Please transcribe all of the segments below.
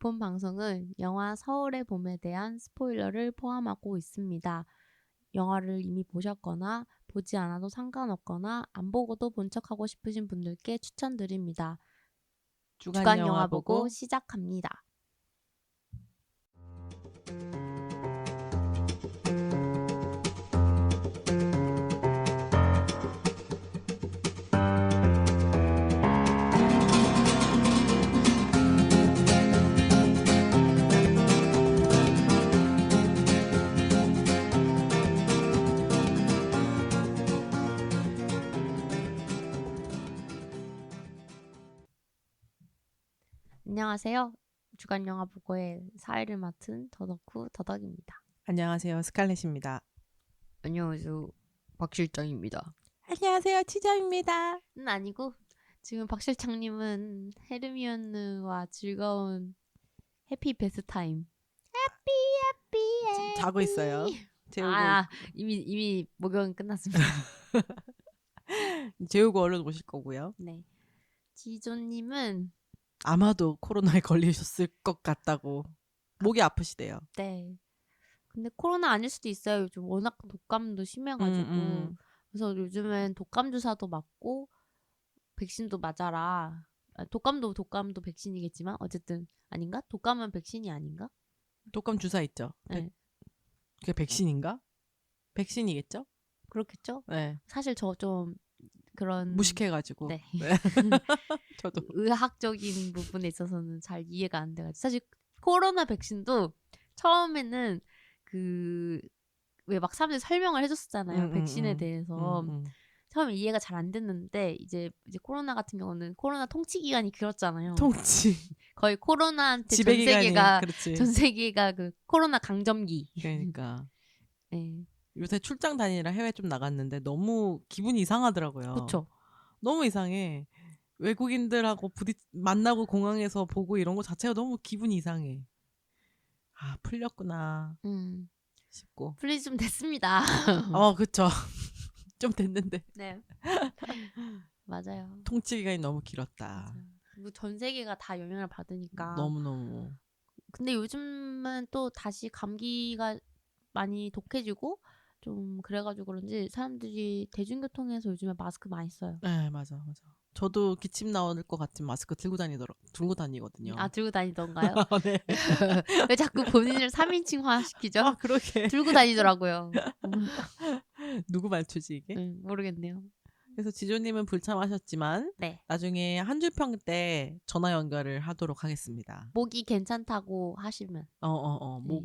본 방송은 영화 서울의 봄에 대한 스포일러를 포함하고 있습니다. 영화를 이미 보셨거나 보지 않아도 상관없거나 안 보고도 본 척하고 싶으신 분들께 추천드립니다. 주간 영화 보고 시작합니다. 안녕하세요. 주간 영화 보고의 사회를 맡은 더덕후 더덕입니다. 안녕하세요. 스칼렛입니다. 안녕하세요. 박 실장입니다. 안녕하세요. 치정입니다. 아니고 지금 박 실장님은 헤르미온느와 즐거운 해피 베스트 타임. 해피 자고 있어요. 재우고 이미 목욕은 끝났습니다. 재우고 얼른 오실 거고요. 네. 지조님은 아마도 코로나에 걸리셨을 것 같다고 목이 아프시대요. 네. 근데 코로나 아닐 수도 있어요. 요즘 워낙 독감도 심해가지고 그래서 요즘엔 독감 주사도 맞고 백신도 맞아라. 독감도 백신이겠지만 어쨌든 아닌가? 독감은 백신이 아닌가? 독감 주사 있죠. 네. 그게 백신인가? 백신이겠죠? 그렇겠죠? 네. 사실 저 좀 그런 무식해가지고. 네. 저도 의학적인 부분에 있어서는 잘 이해가 안 돼가지고 사실 코로나 백신도 처음에는 왜 막 사람들이 설명을 해줬었잖아요. 백신에 대해서 처음에 이해가 잘 안 됐는데 이제 코로나 같은 경우는 코로나 통치 기간이 길었잖아요. 통치 거의 코로나한테 지배 기간이 전 세계가 그 코로나 강점기. 그러니까 네. 요새 출장 다니느라 해외 좀 나갔는데 너무 기분이 이상하더라고요. 그렇죠. 너무 이상해. 외국인들하고 만나고 공항에서 보고 이런 거 자체가 너무 기분이 이상해. 아, 풀렸구나 싶고. 풀리 좀 됐습니다. 그쵸. 좀 됐는데. 네. 맞아요. 통치 기간이 너무 길었다. 그리고 전 세계가 다 영향을 받으니까. 너무너무. 근데 요즘은 또 다시 감기가 많이 독해지고 좀 그래가지고 그런지 사람들이 대중교통에서 요즘에 마스크 많이 써요. 네, 맞아. 저도 기침 나올 것 같은 마스크 들고 다니거든요. 아, 들고 다니던가요? 네. 왜 자꾸 본인을 3인칭화 시키죠? 아, 그러게. 들고 다니더라고요. 누구 말투지 이게? 모르겠네요. 그래서 지조님은 불참하셨지만 네. 나중에 한 줄 평 때 전화 연결을 하도록 하겠습니다. 목이 괜찮다고 하시면.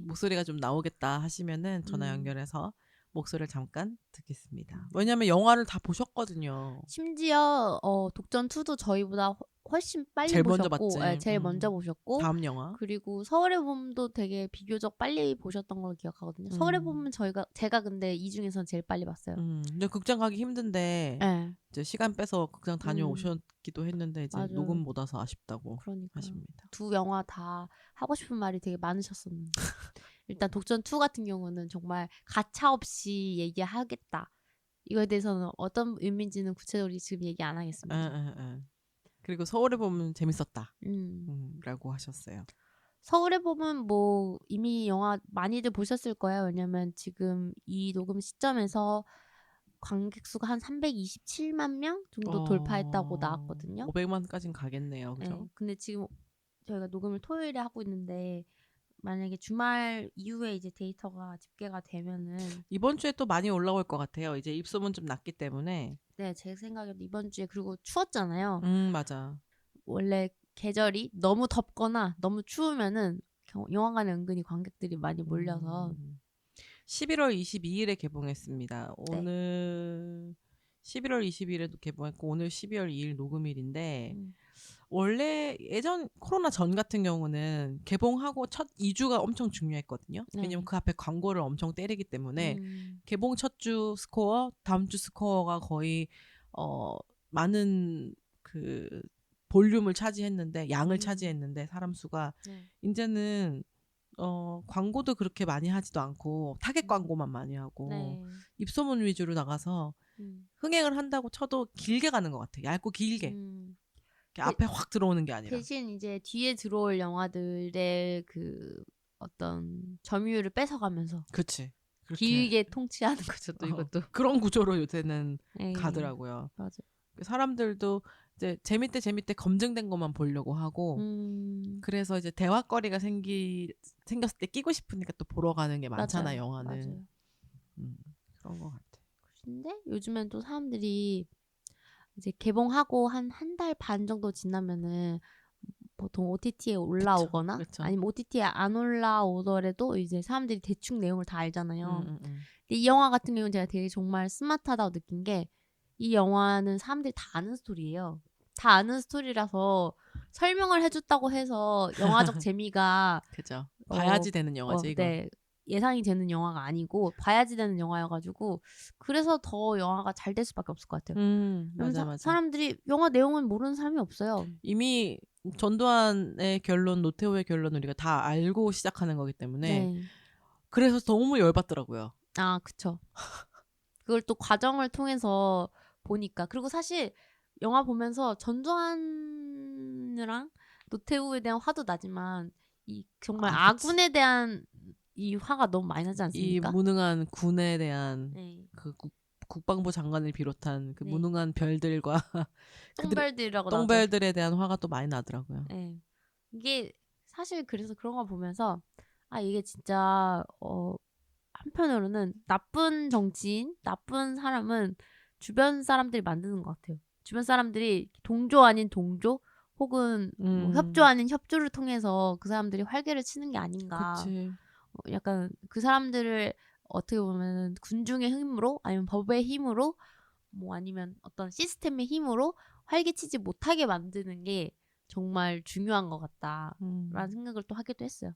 목소리가 좀 나오겠다 하시면은 전화 연결해서 목소리를 잠깐 듣겠습니다. 왜냐면 영화를 다 보셨거든요. 심지어 독전2도 저희보다 훨씬 빨리 제일 보셨고 먼저 봤지. 네, 제일 먼저 보셨고 다음 영화. 그리고 서울의 봄도 되게 비교적 빨리 보셨던 걸로 기억하거든요. 서울의 봄은 제가 근데 이 중에서는 제일 빨리 봤어요. 근데 극장 가기 힘든데 네. 이제 시간 빼서 극장 다녀오셨기도 했는데 이제 맞아요. 녹음 못 와서 아쉽다고 하십니다. 두 영화 다 하고 싶은 말이 되게 많으셨었는데 일단 독전2 같은 경우는 정말 가차 없이 얘기하겠다. 이거에 대해서는 어떤 의미인지는 구체적으로 지금 얘기 안 하겠습니다. 그리고 서울의 봄은 재밌었다. 라고 하셨어요. 서울의 봄은 뭐 이미 영화 많이들 보셨을 거예요. 왜냐면 지금 이 녹음 시점에서 관객 수가 한 327만 명 정도 돌파했다고 나왔거든요. 500만까지는 가겠네요. 그죠? 네, 근데 지금 저희가 녹음을 토요일에 하고 있는데 만약에 주말 이후에 이제 데이터가 집계가 되면은 이번 주에 또 많이 올라올 것 같아요. 이제 입소문 좀 났기 때문에. 네, 제 생각에도 이번 주에 그리고 추웠잖아요. 맞아. 원래 계절이 너무 덥거나 너무 추우면은 영화관에 은근히 관객들이 많이 몰려서 11월 22일에 개봉했습니다. 오늘 11월 20일에도 개봉했고 오늘 12월 2일 녹음일인데 원래 예전 코로나 전 같은 경우는 개봉하고 첫 2주가 엄청 중요했거든요. 왜냐면 그 앞에 광고를 엄청 때리기 때문에 개봉 첫 주 스코어, 다음 주 스코어가 거의 많은 그 볼륨을 차지했는데 양을 차지했는데 사람 수가 이제는 광고도 그렇게 많이 하지도 않고 타겟 광고만 많이 하고 입소문 위주로 나가서 흥행을 한다고 쳐도 길게 가는 것 같아요. 얇고 길게. 앞에 확 들어오는 게 아니라. 대신 이제 뒤에 들어올 영화들의 그 어떤 점유율을 뺏어가면서 그치. 그렇게 길게 통치하는 거죠. 또 이것도. 그런 구조로 요새는 에이, 가더라고요. 맞아. 사람들도 이제 재밌대 검증된 것만 보려고 하고 그래서 이제 대화거리가 생겼을 때 끼고 싶으니까 또 보러 가는 게 많잖아. 맞아요. 영화는. 맞아요. 그런 것 같아. 근데 요즘엔 또 사람들이 이제 개봉하고 한 달 반 정도 지나면은 보통 OTT에 올라오거나 그쵸. 아니면 OTT에 안 올라오더라도 이제 사람들이 대충 내용을 다 알잖아요. 근데 이 영화 같은 경우는 제가 되게 정말 스마트하다고 느낀 게 이 영화는 사람들이 다 아는 스토리예요. 다 아는 스토리라서 설명을 해줬다고 해서 영화적 재미가 그죠. 봐야지 되는 영화지 이거. 네, 예상이 되는 영화가 아니고 봐야지 되는 영화여가지고 그래서 더 영화가 잘 될 수밖에 없을 것 같아요. 맞아. 사람들이 영화 내용은 모르는 사람이 없어요. 이미 전두환의 결론, 노태우의 결론을 우리가 다 알고 시작하는 거기 때문에 네. 그래서 너무 열받더라고요. 아, 그쵸. 그걸 또 과정을 통해서 보니까 그리고 사실 영화 보면서 전두환이랑 노태우에 대한 화도 나지만 이 정말 아군에 대한 이 화가 너무 많이 나지 않습니까? 이 무능한 군에 대한 네. 그 국방부 장관을 비롯한 그 네. 무능한 별들과 똥별들이라고 똥별들에 대한 화가 또 많이 나더라고요. 네. 이게 사실 그래서 그런 거 보면서 아 이게 진짜 한편으로는 나쁜 정치인, 나쁜 사람은 주변 사람들이 만드는 것 같아요. 주변 사람들이 동조 아닌 동조 혹은 뭐 협조 아닌 협조를 통해서 그 사람들이 활개를 치는 게 아닌가. 그치. 약간 그 사람들을 어떻게 보면 군중의 힘으로 아니면 법의 힘으로 뭐 아니면 어떤 시스템의 힘으로 활개치지 못하게 만드는 게 정말 중요한 것 같다라는 생각을 또 하기도 했어요.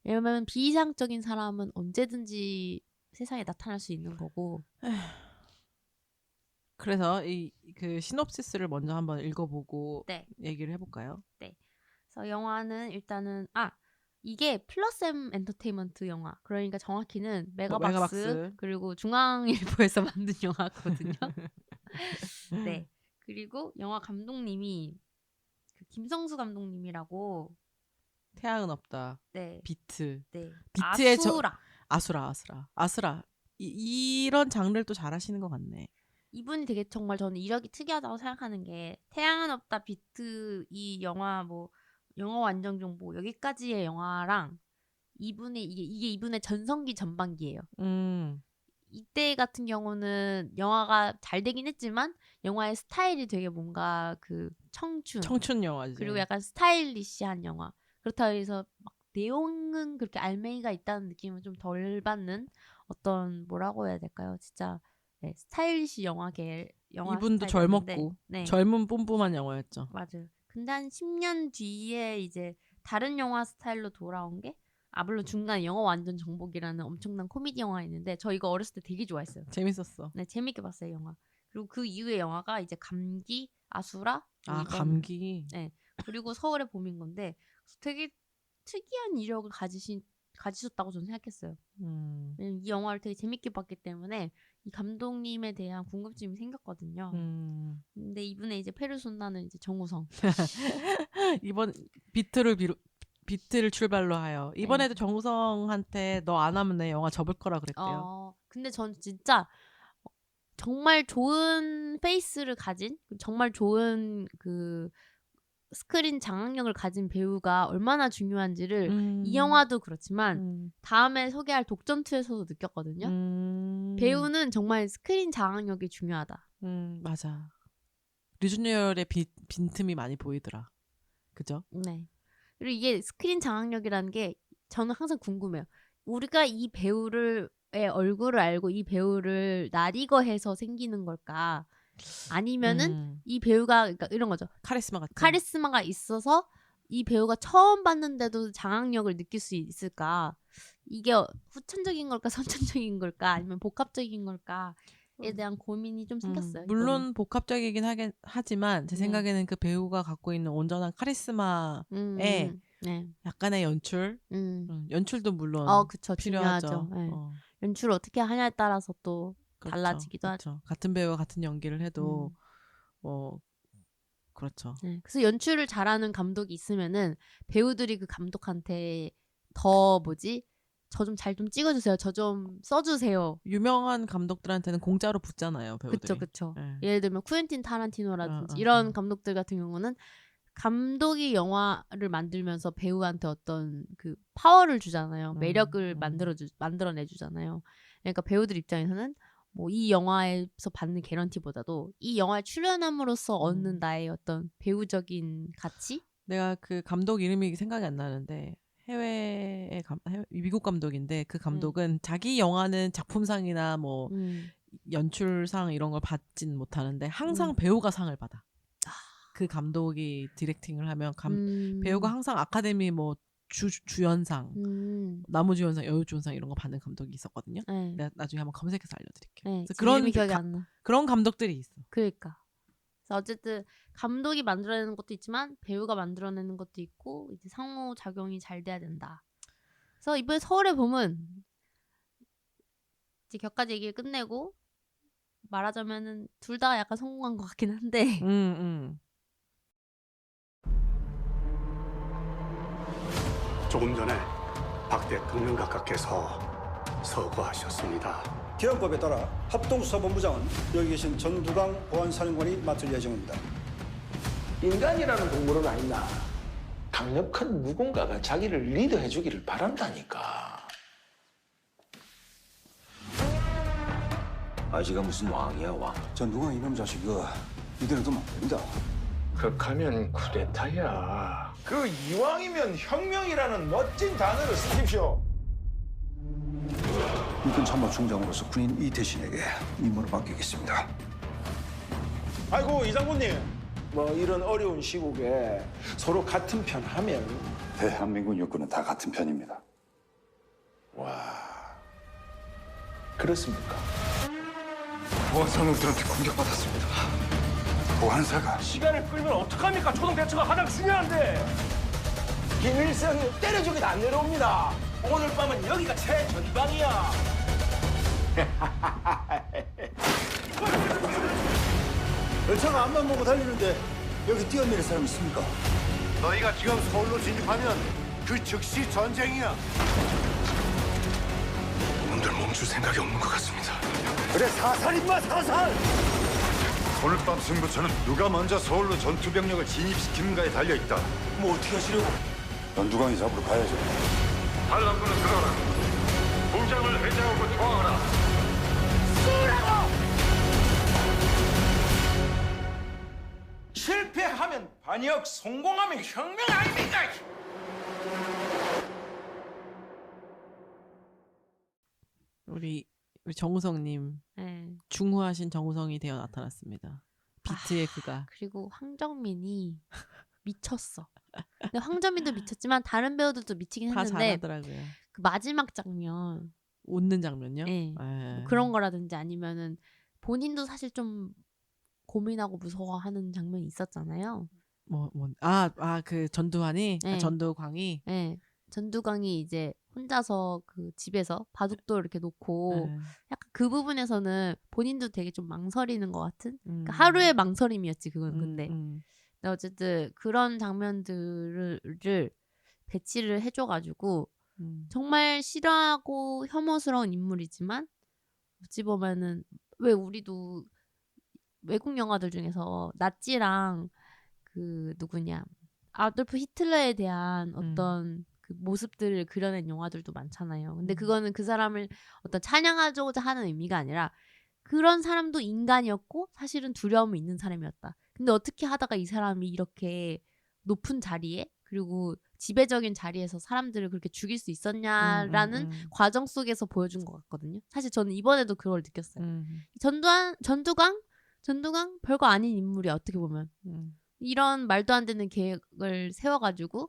왜냐면 비이상적인 사람은 언제든지 세상에 나타날 수 있는 거고. 그래서 그 시놉시스를 먼저 한번 읽어보고 네. 얘기를 해볼까요? 네. 그래서 영화는 일단은 이게 플러스엠 엔터테인먼트 영화. 그러니까 정확히는 메가박스 그리고 중앙일보에서 만든 영화거든요. 네. 그리고 영화 감독님이 그 김성수 감독님이라고. 태양은 없다. 네. 비트. 네. 비트의 아수라. 이런 장르를 또 잘하시는 것 같네. 이분이 되게 정말 저는 이력이 특이하다고 생각하는 게 태양은 없다 비트 이 영화 뭐 영어 완전 정보 여기까지의 영화랑 이게 이분의 전성기 전반기예요. 이때 같은 경우는 영화가 잘 되긴 했지만 영화의 스타일이 되게 뭔가 그 청춘 영화지. 그리고 약간 스타일리시한 영화. 그렇다고 해서 막 내용은 그렇게 알맹이가 있다는 느낌은 좀 덜 받는 어떤 뭐라고 해야 될까요? 진짜 네, 스타일리시 영화 이분도 스타일이었는데, 젊었고 네. 젊은 뿜뿜한 영화였죠. 맞아요. 근데 한 10년 뒤에 이제 다른 영화 스타일로 돌아온 게 물론 중간에 영어 완전 정복이라는 엄청난 코미디 영화 있는데 저 이거 어렸을 때 되게 좋아했어요. 재밌었어. 네, 재밌게 봤어요, 영화. 그리고 그 이후의 영화가 이제 감기, 아수라, 감기. 네. 그리고 서울의 봄인 건데 되게 특이한 이력을 가지셨다고 저는 생각했어요. 이 영화를 되게 재밌게 봤기 때문에 이 감독님에 대한 궁금증이 생겼거든요. 근데 이분의 이제 페르소나는 이제 정우성. 이번 비트를 출발로 하여 이번에도 정우성한테 너 안 하면 내 영화 접을 거라 그랬대요. 근데 전 진짜 정말 좋은 페이스를 가진 정말 좋은 그 스크린 장악력을 가진 배우가 얼마나 중요한지를 이 영화도 그렇지만 다음에 소개할 독전2에서도 느꼈거든요. 배우는 정말 스크린 장악력이 중요하다. 맞아. 류준열의 빈틈이 많이 보이더라. 그죠? 네. 그리고 이게 스크린 장악력이라는 게 저는 항상 궁금해요. 우리가 이 배우의 얼굴을 알고 이 배우를 낯익어해서 생기는 걸까? 아니면은 이 배우가 그러니까 이런 거죠. 카리스마가 있어서 이 배우가 처음 봤는데도 장악력을 느낄 수 있을까? 이게 후천적인 걸까, 선천적인 걸까, 아니면 복합적인 걸까에 대한 고민이 좀 생겼어요. 물론 이거는. 복합적이긴 하지만 제 생각에는 그 배우가 갖고 있는 온전한 카리스마에 약간의 연출, 연출도 물론 그쵸, 필요하죠. 중요하죠. 네. 연출을 어떻게 하냐에 따라서 또 달라지기도 하죠. 같은 배우가 같은 연기를 해도 그렇죠. 네. 그래서 연출을 잘하는 감독이 있으면은 배우들이 그 감독한테 더 저 좀 잘 좀 찍어주세요. 저 좀 써주세요. 유명한 감독들한테는 공짜로 붙잖아요, 배우들이. 그쵸. 네. 예를 들면 쿠엔틴 타란티노라든지 이런 감독들 같은 경우는 감독이 영화를 만들면서 배우한테 어떤 그 파워를 주잖아요. 매력을 만들어내주잖아요. 그러니까 배우들 입장에서는 뭐 이 영화에서 받는 개런티보다도 이 영화에 출연함으로써 얻는 나의 어떤 배우적인 가치? 내가 그 감독 이름이 생각이 안 나는데 미국 감독인데 그 감독은 자기 영화는 작품상이나 뭐 연출상 이런 걸 받진 못하는데 항상 배우가 상을 받아. 그 감독이 디렉팅을 하면 배우가 항상 아카데미 뭐 주연상, 나무주연상, 여우주연상 이런 거 받는 감독이 있었거든요. 내가 나중에 한번 검색해서 알려드릴게요. 그래서 그런 기억이 안 나. 그런 감독들이 있어. 그러니까. 그래서 어쨌든 감독이 만들어내는 것도 있지만 배우가 만들어내는 것도 있고 이제 상호작용이 잘 돼야 된다. 그래서 이번에 서울의 봄은 이제 격까지 얘기를 끝내고 말하자면은 둘 다 약간 성공한 것 같긴 한데. 조금 전에 박 대통령 각하께서 서거하셨습니다. 기원법에 따라 합동수사본부장은 여기 계신 전두강 보안사령관이 맡을 예정입니다. 인간이라는 동물은 아니다. 강력한 누군가가 자기를 리드해 주기를 바란다니까. 아지가 무슨 왕이야, 왕. 전두강 이놈 자식아, 이대로 두면 안 됩니다. 극하면 쿠데타야. 그 이왕이면 혁명이라는 멋진 단어를 쓰십시오. 육군참모총장으로서 군인 이태신에게 임무를 맡기겠습니다. 아이고, 이 장군님. 뭐 이런 어려운 시국에 서로 같은 편 하면. 대한민국 육군은 다 같은 편입니다. 와, 그렇습니까? 보안사령들한테 공격받았습니다. 보안사가 시간을 끌면 어떡합니까? 초동 대처가 가장 중요한데. 김일성 때려주기도 안 내려옵니다. 오늘 밤은 여기가 최전방이야. 열차가 앞만 보고 달리는데 여기 뛰어내릴 사람 있습니까? 너희가 지금 서울로 진입하면 그 즉시 전쟁이야. 놈들 멈출 생각이 없는 것 같습니다. 그래, 사살인마 사살! 오늘 밤 승부처는 누가 먼저 서울로 전투병력을 진입시키는가에 달려있다. 뭐 어떻게 하시려고? 전두강이 잡으러 가야죠. 반란군은 들어라. 공장을 회장하고 저항하라. 실패하면 반역, 성공하면 혁명 아닙니까? 우리 정우성님 중후하신 정우성이 되어 나타났습니다. 비트의 그가. 그리고 황정민이 미쳤어. 근데 황정민도 미쳤지만 다른 배우들도 미치긴 다 했는데 잘하더라고요. 그 마지막 장면 웃는 장면요? 네. 뭐 그런 거라든지 아니면은 본인도 사실 좀 고민하고 무서워하는 장면이 있었잖아요. 그 전두환이? 네. 전두광이? 네. 전두광이 이제 혼자서 그 집에서 바둑도 이렇게 놓고 약간 그 부분에서는 본인도 되게 좀 망설이는 것 같은? 그러니까 하루의 망설임이었지 그건 근데. 근데 어쨌든 그런 장면들을 배치를 해줘가지고 정말 싫어하고 혐오스러운 인물이지만 어찌 보면은 왜 우리도 외국 영화들 중에서 나치랑 그 누구냐 아돌프 히틀러에 대한 어떤 그 모습들을 그려낸 영화들도 많잖아요. 근데 그거는 그 사람을 어떤 찬양하고자 하는 의미가 아니라 그런 사람도 인간이었고 사실은 두려움이 있는 사람이었다. 근데 어떻게 하다가 이 사람이 이렇게 높은 자리에 그리고 지배적인 자리에서 사람들을 그렇게 죽일 수 있었냐라는 과정 속에서 보여준 것 같거든요. 사실 저는 이번에도 그걸 느꼈어요. 전두광 별거 아닌 인물이야 어떻게 보면. 이런 말도 안 되는 계획을 세워가지고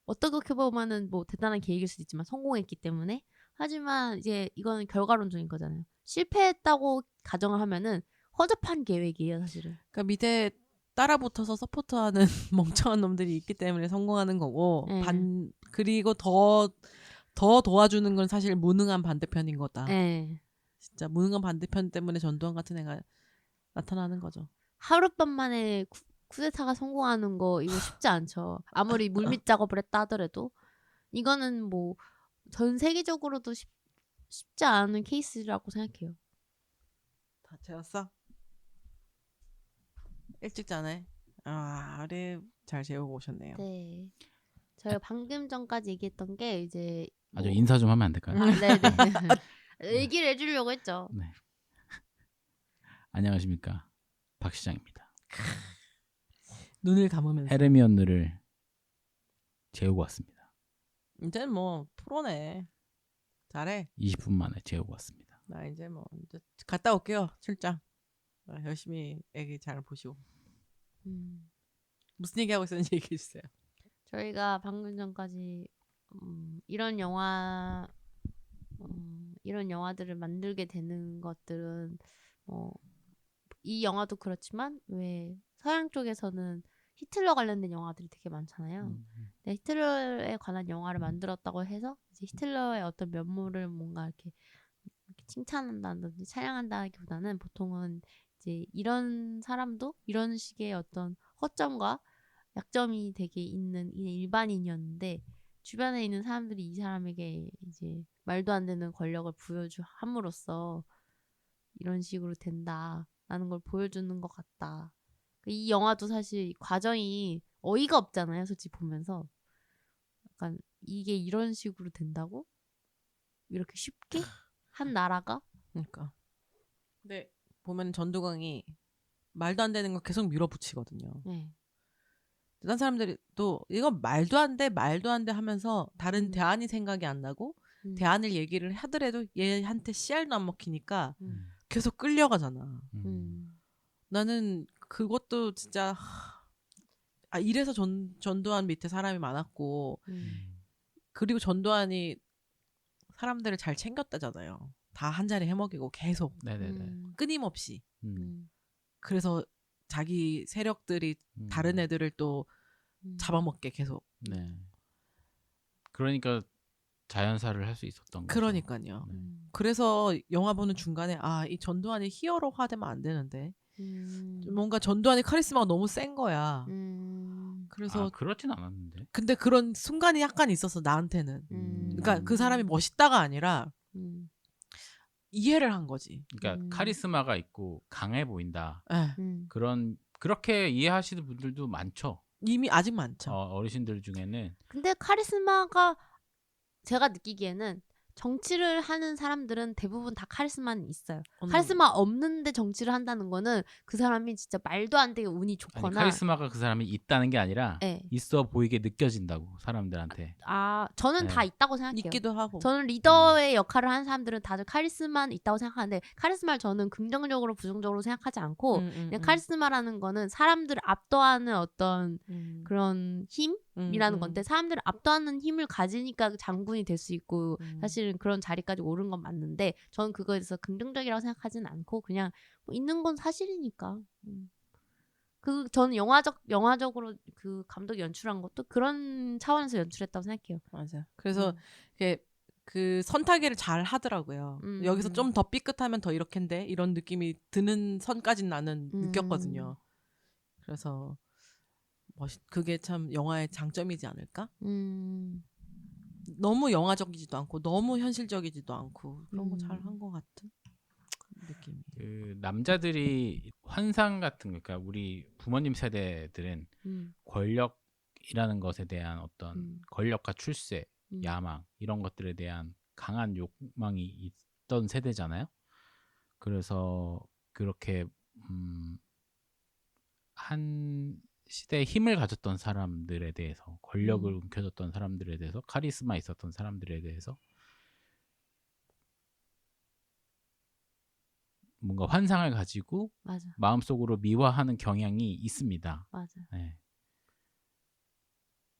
어떻게 보면은 뭐 대단한 계획일 수도 있지만 성공했기 때문에 하지만 이제 이거는 결과론적인 거잖아요. 실패했다고 가정을 하면은 허접한 계획이에요 사실은. 그러니까 밑에 따라붙어서 서포트하는 멍청한 놈들이 있기 때문에 성공하는 거고 그리고 더 도와주는 건 사실 무능한 반대편인 거다. 진짜 무능한 반대편 때문에 전두환 같은 애가 나타나는 거죠. 하룻밤 만에 쿠데타가 성공하는 거 이거 쉽지 않죠. 아무리 물밑 작업을 했다 하더라도 이거는 뭐 전 세계적으로도 쉽지 않은 케이스라고 생각해요. 다 재웠어? 일찍 자네. 우리 잘 재우고 오셨네요. 네. 저희가 방금 전까지 얘기했던 게 이제 아주 인사 좀 하면 안 될까요? 네네. 얘기를 해주려고 했죠. 네. 안녕하십니까, 박 시장입니다. 눈을 감으면서. 헤르미온느를 재우고 왔습니다. 이제 뭐 프로네. 잘해. 20분 만에 재우고 왔습니다. 나 이제 갔다 올게요. 출장. 열심히 애기 잘 보시고. 무슨 얘기하고 있었는지 얘기해 주세요. 저희가 방금 전까지 이런 영화들을 만들게 되는 것들은 이 영화도 그렇지만 왜 서양 쪽에서는 히틀러 관련된 영화들이 되게 많잖아요. 근데 히틀러에 관한 영화를 만들었다고 해서 이제 히틀러의 어떤 면모를 뭔가 이렇게 칭찬한다든지 찬양한다기보다는 보통은 이제 이런 사람도 이런 식의 어떤 허점과 약점이 되게 있는 일반인이었는데 주변에 있는 사람들이 이 사람에게 이제 말도 안 되는 권력을 부여함으로써 이런 식으로 된다라는 걸 보여주는 것 같다. 이 영화도 사실 과정이 어이가 없잖아요. 솔직히 보면서 약간 이게 이런 식으로 된다고? 이렇게 쉽게? 한 나라가? 그러니까. 근데 보면 전두광이 말도 안 되는 거 계속 밀어붙이거든요. 네. 다른 사람들이 또 이거 말도 안 돼 하면서 다른 대안이 생각이 안 나고 대안을 얘기를 하더라도 얘한테 씨알도 안 먹히니까 계속 끌려가잖아. 나는 그것도 진짜 이래서 전두환 밑에 사람이 많았고 그리고 전두환이 사람들을 잘 챙겼다잖아요. 다 한 자리 해먹이고 계속 끊임없이. 그래서 자기 세력들이 다른 애들을 또 잡아먹게 계속. 네. 그러니까 자연사를 할 수 있었던 거죠. 그러니까요. 그래서 영화 보는 중간에 이 전두환이 히어로화되면 안 되는데 뭔가 전두환의 카리스마가 너무 센 거야. 그래서 그렇진 않았는데. 근데 그런 순간이 약간 있었어 나한테는. 그러니까 그 사람이 멋있다가 아니라 이해를 한 거지. 그러니까 카리스마가 있고 강해 보인다. 네. 그렇게 이해하시는 분들도 많죠. 이미 아직 많죠. 어르신들 중에는. 근데 카리스마가 제가 느끼기에는 정치를 하는 사람들은 대부분 다 카리스마는 있어요. 카리스마 없는데 정치를 한다는 거는 그 사람이 진짜 말도 안 되게 운이 좋거나 아니, 카리스마가 그 사람이 있다는 게 아니라 네. 있어 보이게 느껴진다고 사람들한테. 저는 네. 다 있다고 생각해요. 있기도 하고. 저는 리더의 역할을 하는 사람들은 다들 카리스마는 있다고 생각하는데 카리스마를 저는 긍정적으로 부정적으로 생각하지 않고 그냥 카리스마라는 거는 사람들을 압도하는 어떤 그런 힘이라는 건데 사람들을 압도하는 힘을 가지니까 장군이 될 수 있고 사실은 그런 자리까지 오른 건 맞는데 저는 그거에 대해서 긍정적이라고 생각하진 않고 그냥 뭐 있는 건 사실이니까 저는 영화적으로 그 감독이 연출한 것도 그런 차원에서 연출했다고 생각해요. 맞아요. 그래서 그 선타계를 잘 하더라고요. 여기서 좀 더 삐끗하면 더 이렇게인데 이런 느낌이 드는 선까지 나는 느꼈거든요. 그래서 그게 참 영화의 장점이지 않을까? 너무 영화적이지도 않고 너무 현실적이지도 않고 그런 거 잘 한 것 같은 느낌이. 그 남자들이 환상 같은 거, 그러니까 우리 부모님 세대들은 권력이라는 것에 대한 어떤 권력과 출세, 야망 이런 것들에 대한 강한 욕망이 있던 세대잖아요. 그래서 그렇게 한 시대에 힘을 가졌던 사람들에 대해서, 권력을 움켜쥐었던 사람들에 대해서, 카리스마 있었던 사람들에 대해서 뭔가 환상을 가지고 맞아. 마음속으로 미화하는 경향이 있습니다. 맞아. 네.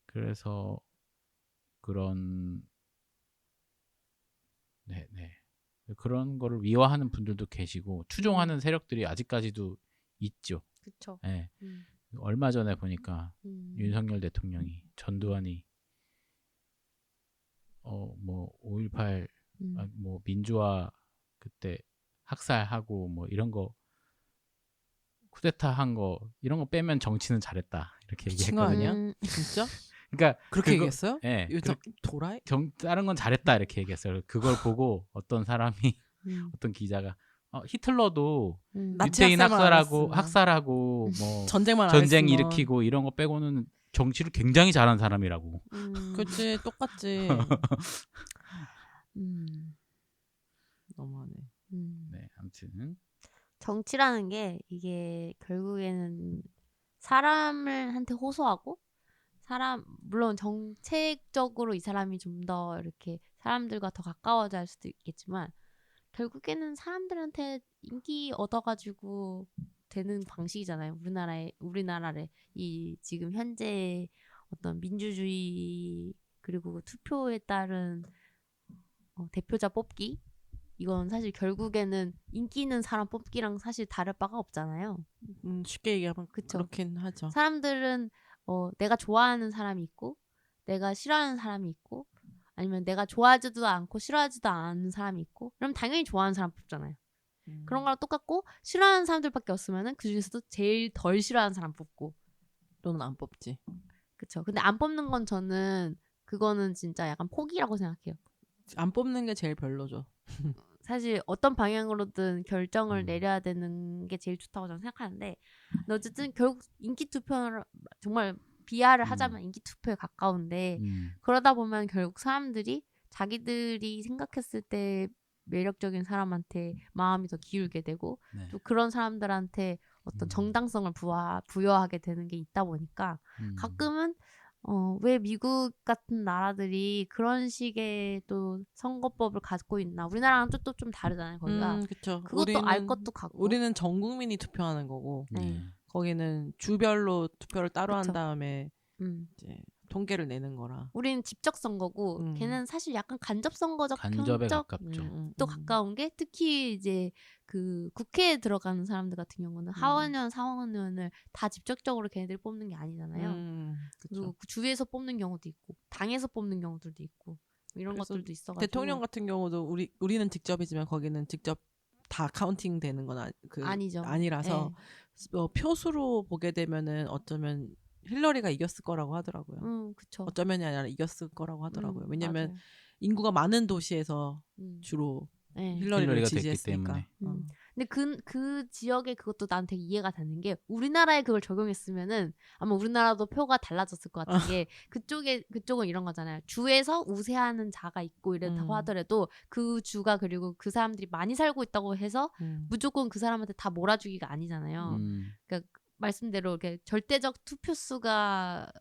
그래서 그런 그런 거를 미화하는 분들도 계시고 추종하는 세력들이 아직까지도 있죠. 그렇죠. 네. 얼마 전에 보니까 윤석열 대통령이 전두환이 뭐 5.18 뭐 민주화 그때 학살하고 뭐 이런 거 쿠데타 한 거 이런 거 빼면 정치는 잘했다 이렇게 미친 거 얘기했거든요. 아니야? 진짜? 그러니까 그렇게 그거- 얘기했어요? 예. 요즘 도라이? 다른 건 잘했다 이렇게 얘기했어요. 그걸 보고 어떤 사람이 어떤 기자가 히틀러도 나치 유태인 학살만 학살하고 뭐 전쟁만 안 전쟁 했으면. 일으키고 이런 거 빼고는 정치를 굉장히 잘한 사람이라고. 그치 똑같지. 너무하네. 네, 아무튼 정치라는 게 이게 결국에는 사람을 한테 호소하고 물론 정책적으로 이 사람이 좀 더 이렇게 사람들과 더 가까워져 할 수도 있겠지만 결국에는 사람들한테 인기 얻어가지고 되는 방식이잖아요. 우리나라의 이 지금 현재 어떤 민주주의 그리고 투표에 따른 대표자 뽑기 이건 사실 결국에는 인기 있는 사람 뽑기랑 사실 다를 바가 없잖아요. 쉽게 얘기하면 그쵸. 그렇긴 하죠. 사람들은 내가 좋아하는 사람이 있고 내가 싫어하는 사람이 있고 아니면 내가 좋아하지도 않고 싫어하지도 않는 사람이 있고 그럼 당연히 좋아하는 사람 뽑잖아요. 그런 거랑 똑같고 싫어하는 사람들밖에 없으면은 그 중에서도 제일 덜 싫어하는 사람 뽑고 또는 안 뽑지. 그쵸. 근데 안 뽑는 건 저는 그거는 진짜 약간 포기라고 생각해요. 안 뽑는 게 제일 별로죠. 사실 어떤 방향으로든 결정을 내려야 되는 게 제일 좋다고 저는 생각하는데 근데 어쨌든 결국 인기 투표를 정말 비하를 하자면 인기 투표에 가까운데 그러다 보면 결국 사람들이 자기들이 생각했을 때 매력적인 사람한테 마음이 더 기울게 되고 네. 또 그런 사람들한테 어떤 정당성을 부여하게 되는 게 있다 보니까 가끔은 왜 미국 같은 나라들이 그런 식의 또 선거법을 갖고 있나 우리나라랑 또 좀 다르잖아요 거기가 그쵸. 그것도 알 것도 같고 우리는 전 국민이 투표하는 거고 네. 거기는 주별로 투표를 따로 그쵸. 한 다음에 음. 이제 통계를 내는 거라. 우리는 직접 선거고 걔는 사실 약간 간접 선거적 간접에 편적 가깝죠. 또 가까운 게 특히 이제 그 국회에 들어가는 사람들 같은 경우는 하원의원, 상원의원을 다 직접적으로 걔네들이 뽑는 게 아니잖아요. 그리고 그 주에서 뽑는 경우도 있고 당에서 뽑는 경우들도 있고 이런 것들도 있어가지고 대통령 같은 경우도 우리는 직접이지만 거기는 직접 다 카운팅 되는 건 아니죠. 아니라서 표수로 보게 되면은 어쩌면 힐러리가 이겼을 거라고 하더라고요. 그쵸. 어쩌면이 아니라 이겼을 거라고 하더라고요. 왜냐면 맞아요. 인구가 많은 도시에서 주로 힐러리를 힐러리가 됐기 지지했으니까. 때문에. 근데 그 지역의 그것도 난 되게 이해가 되는 게 우리나라에 그걸 적용했으면은 아마 우리나라도 표가 달라졌을 것 같은 게 그쪽은 이런 거잖아요. 주에서 우세하는 자가 있고 이랬다고 하더라도 그 주가 그리고 그 사람들이 많이 살고 있다고 해서 무조건 그 사람한테 다 몰아주기가 아니잖아요. 그러니까 말씀대로 이렇게 절대적 투표수가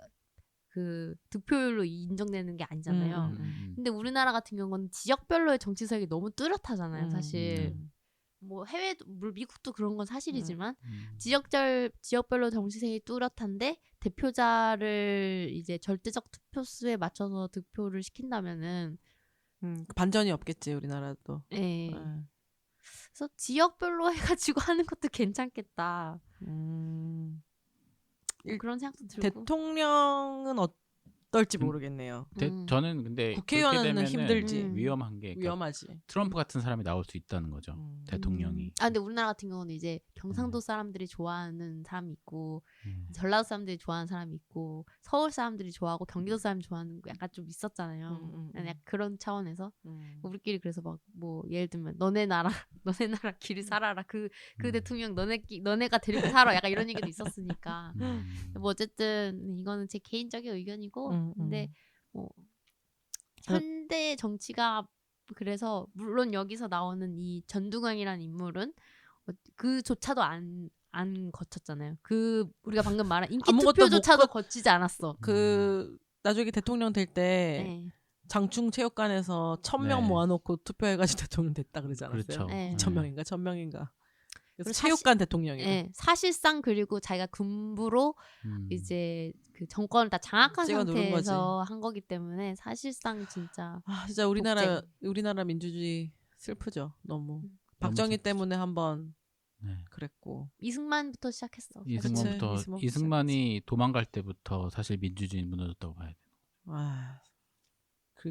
그 득표율로 인정되는 게 아니잖아요. 근데 우리나라 같은 경우는 지역별로의 정치 세력이 너무 뚜렷하잖아요, 사실. 뭐 해외도 미국도 그런 건 사실이지만 지역별로 정치 세력이 뚜렷한데 대표자를 이제 절대적 투표수에 맞춰서 득표를 시킨다면은 반전이 없겠지 우리나라도. 네. 그래서 지역별로 해가지고 하는 것도 괜찮겠다. 그런 생각도 들고. 대통령은 어떨지 모르겠네요. 저는 근데 국회의원은 그렇게 되면은 힘들지. 위험한 게 그러니까 위험하지. 트럼프 같은 사람이 나올 수 있다는 거죠. 대통령이. 근데 우리나라 같은 경우는 이제 경상도 사람들이 좋아하는 사람이 있고 전라도 사람들이 좋아하는 사람이 있고 서울 사람들이 좋아하고 경기도 사람이 좋아하는 거 약간 좀 있었잖아요. 약간 그런 차원에서 우리끼리 그래서 막 뭐 예를 들면 너네 나라 길을 살아라 그 대통령 너네가 데리고 살아 약간 이런 얘기도 있었으니까 뭐 어쨌든 이거는 제 개인적인 의견이고 근데 뭐 현대 정치가 그래서 물론 여기서 나오는 이 전두광이라는 인물은 그조차도 안 거쳤잖아요. 우리가 방금 말한 인기 투표조차도 거치지 않았어. 나중에 대통령 될 때 장충 체육관에서 1,000명 모아놓고 투표해가지고 대통령 됐다 그러지 않았어요? 그렇죠. 2,000명인가 1,000명인가. 그래서 체육관 대통령이에요. 네, 사실상 그리고 자기가 군부로 이제 그 정권을 다 장악한 상태에서 한 거기 때문에 사실상 진짜 진짜 우리나라 민주주의 슬프죠. 너무 박정희 때문에 한번 그랬고 이승만부터 시작했어. 이승만이 도망갈 때부터 사실 민주주의 무너졌다고 봐야 돼요.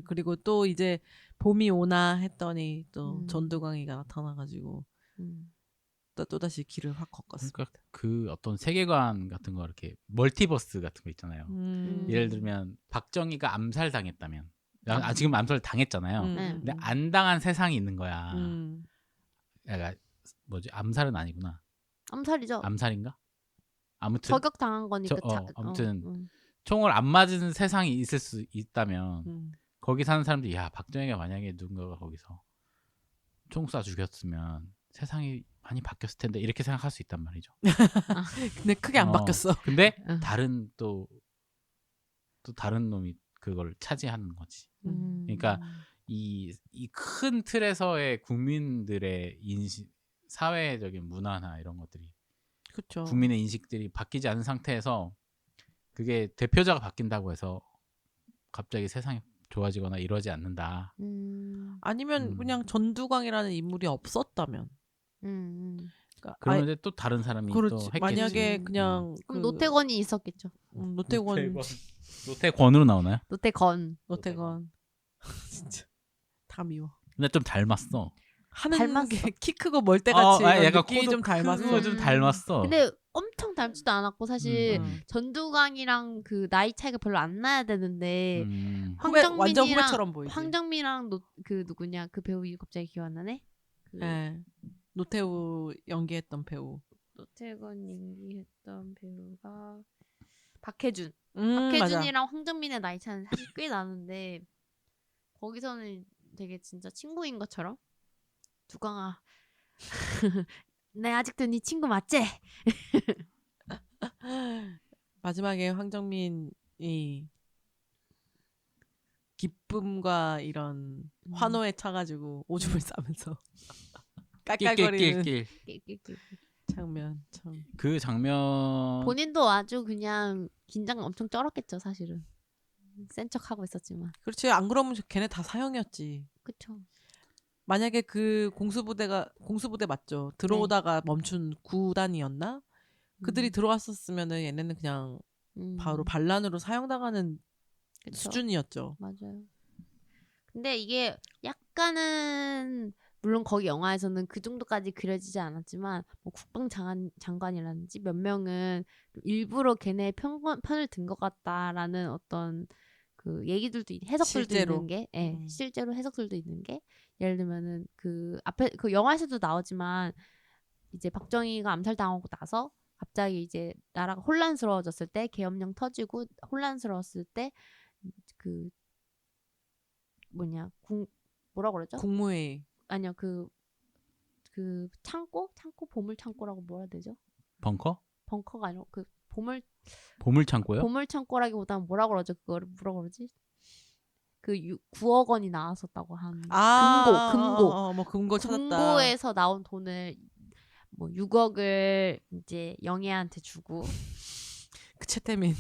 그리고 또 이제 봄이 오나 했더니 또 전두광이가 나타나가지고 또다시 길을 확 걷었습니다. 그러니까 그 어떤 세계관 같은 거 이렇게 멀티버스 같은 거 있잖아요. 예를 들면 박정희가 암살 당했다면 지금 암살 당했잖아요. 근데 안 당한 세상이 있는 거야. 그러니까 뭐지? 암살은 아니구나. 암살이죠. 암살인가? 아무튼 저격 당한 거니까. 아무튼 총을 안 맞은 세상이 있을 수 있다면 거기 사는 사람들이 야 박정희가 만약에 누군가가 거기서 총 쏴 죽였으면 세상이 많이 바뀌었을 텐데 이렇게 생각할 수 있단 말이죠. 근데 크게 안 바뀌었어. 근데 다른 또 다른 놈이 그걸 차지하는 거지. 그러니까 이 큰 틀에서의 국민들의 인식, 사회적인 문화나 이런 것들이 그렇죠. 국민의 인식들이 바뀌지 않은 상태에서 그게 대표자가 바뀐다고 해서 갑자기 세상이 좋아지거나 이러지 않는다. 아니면 그냥 전두광이라는 인물이 없었다면. 그러니까 그러면 이제 또 다른 사람이 또 했겠지. 만약에 그냥 그럼 노태권이 있었겠죠. 노태권으로 나오나요? 노태건. 진짜 다 미워. 근데 좀 닮았어. 하는 닮았어. 게 키 크고 멀때같이 약간 느낌이 코도 좀 닮았어. 크고 좀 닮았어. 근데 엄청 닮지도 않았고 사실 음. 전두광이랑 그 나이 차이가 별로 안 나야 되는데 완전 후배처럼 보이지. 황정민이랑 그 누구냐 그 배우 갑자기 기억 안 나네. 네. 노태우 연기했던 배우. 노태건 연기했던 배우가 박해준. 맞아. 박해준이랑 황정민의 나이 차는 사실 꽤 나는데 거기서는 되게 진짜 친구인 것처럼 두광아 내 아직도 네 친구 맞지? 마지막에 황정민이 기쁨과 이런 환호에 차가지고 오줌을 싸면서 깔깔거리는 장면 참. 그 장면 본인도 아주 그냥 긴장 엄청 쩔었겠죠 사실은. 센 척하고 있었지만. 그렇지. 안 그러면 걔네 다 사형이었지. 그쵸. 만약에 그 공수부대 맞죠. 들어오다가 멈춘 구단이었나? 그들이 들어왔었으면은 얘네는 그냥 바로 반란으로 사형당하는 그쵸. 수준이었죠. 맞아요. 근데 이게 약간은 물론 거기 영화에서는 그 정도까지 그려지지 않았지만 뭐 국방장관이라든지 몇 명은 일부러 걔네 편을 든 것 같다라는 어떤 그 얘기들도 해석들도 실제로. 있는 게 실제로 해석들도 있는 게 예를 들면은 그 앞에 그 영화에서도 나오지만 이제 박정희가 암살당하고 나서 갑자기 이제 나라가 혼란스러워졌을 때 계엄령 터지고 혼란스러웠을 때 그 뭐라고 그러죠? 국무회의. 아니요 그 창고 보물 창고라고 뭐라 해야 되죠? 벙커가 아니라 그 보물 창고요? 보물 창고라기보다는 뭐라고 그러죠? 그거를 뭐라고 그러지? 그 9억 원이 나왔었다고 한 금고 뭐 금고 찾았다. 금고에서 나온 돈을 뭐 6억을 이제 영애한테 주고 그 채태민.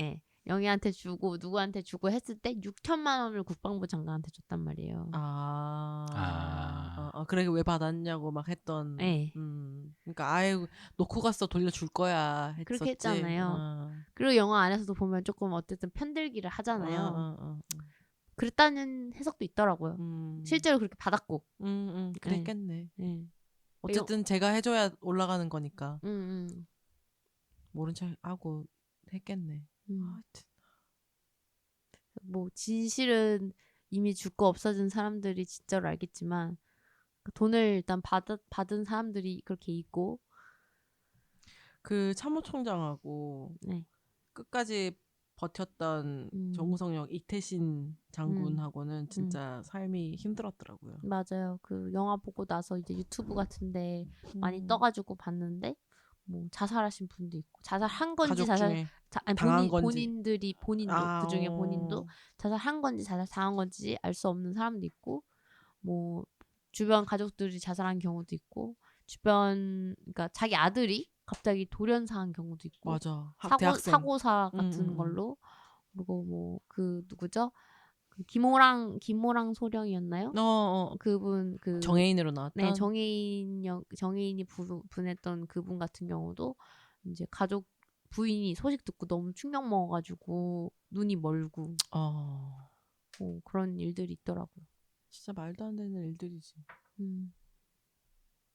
예. 영희한테 주고 누구한테 주고 했을 때 6천만 원을 국방부 장관한테 줬단 말이에요. 그래 왜 받았냐고 막 했던. 네. 그러니까 아예 놓고 갔어 돌려줄 거야 했었지. 그렇게 했잖아요. 그리고 영화 안에서도 보면 조금 어쨌든 편들기를 하잖아요. 그랬다는 해석도 있더라고요. 실제로 그렇게 받았고. 그랬겠네. 네. 어쨌든 제가 해줘야 올라가는 거니까. 모른 척 하고 했겠네. 하여튼. 뭐 진실은 이미 죽고 없어진 사람들이 진짜로 알겠지만 돈을 일단 받은 사람들이 그렇게 있고 그 참모총장하고 네. 끝까지 버텼던 정우성역 이태신 장군하고는 진짜 삶이 힘들었더라고요. 맞아요. 그 영화 보고 나서 이제 유튜브 같은데 많이 떠가지고 봤는데 뭐 자살하신 분도 있고 자살한 건지 본인도 그 중에 본인도 자살한 건지 자살당한 건지 알 수 없는 사람도 있고 뭐 주변 가족들이 자살한 경우도 있고 그러니까 자기 아들이 갑자기 돌연사한 경우도 있고 맞아. 사고사 같은 걸로 그리고 뭐 그 누구죠? 그 김호랑 소령이었나요? 그분 그 정혜인으로 나왔던. 네, 정혜인이 분했던 그분 같은 경우도 이제 가족 부인이 소식 듣고 너무 충격 먹어가지고 눈이 멀고 그런 일들이 있더라고요. 진짜 말도 안 되는 일들이지. 음.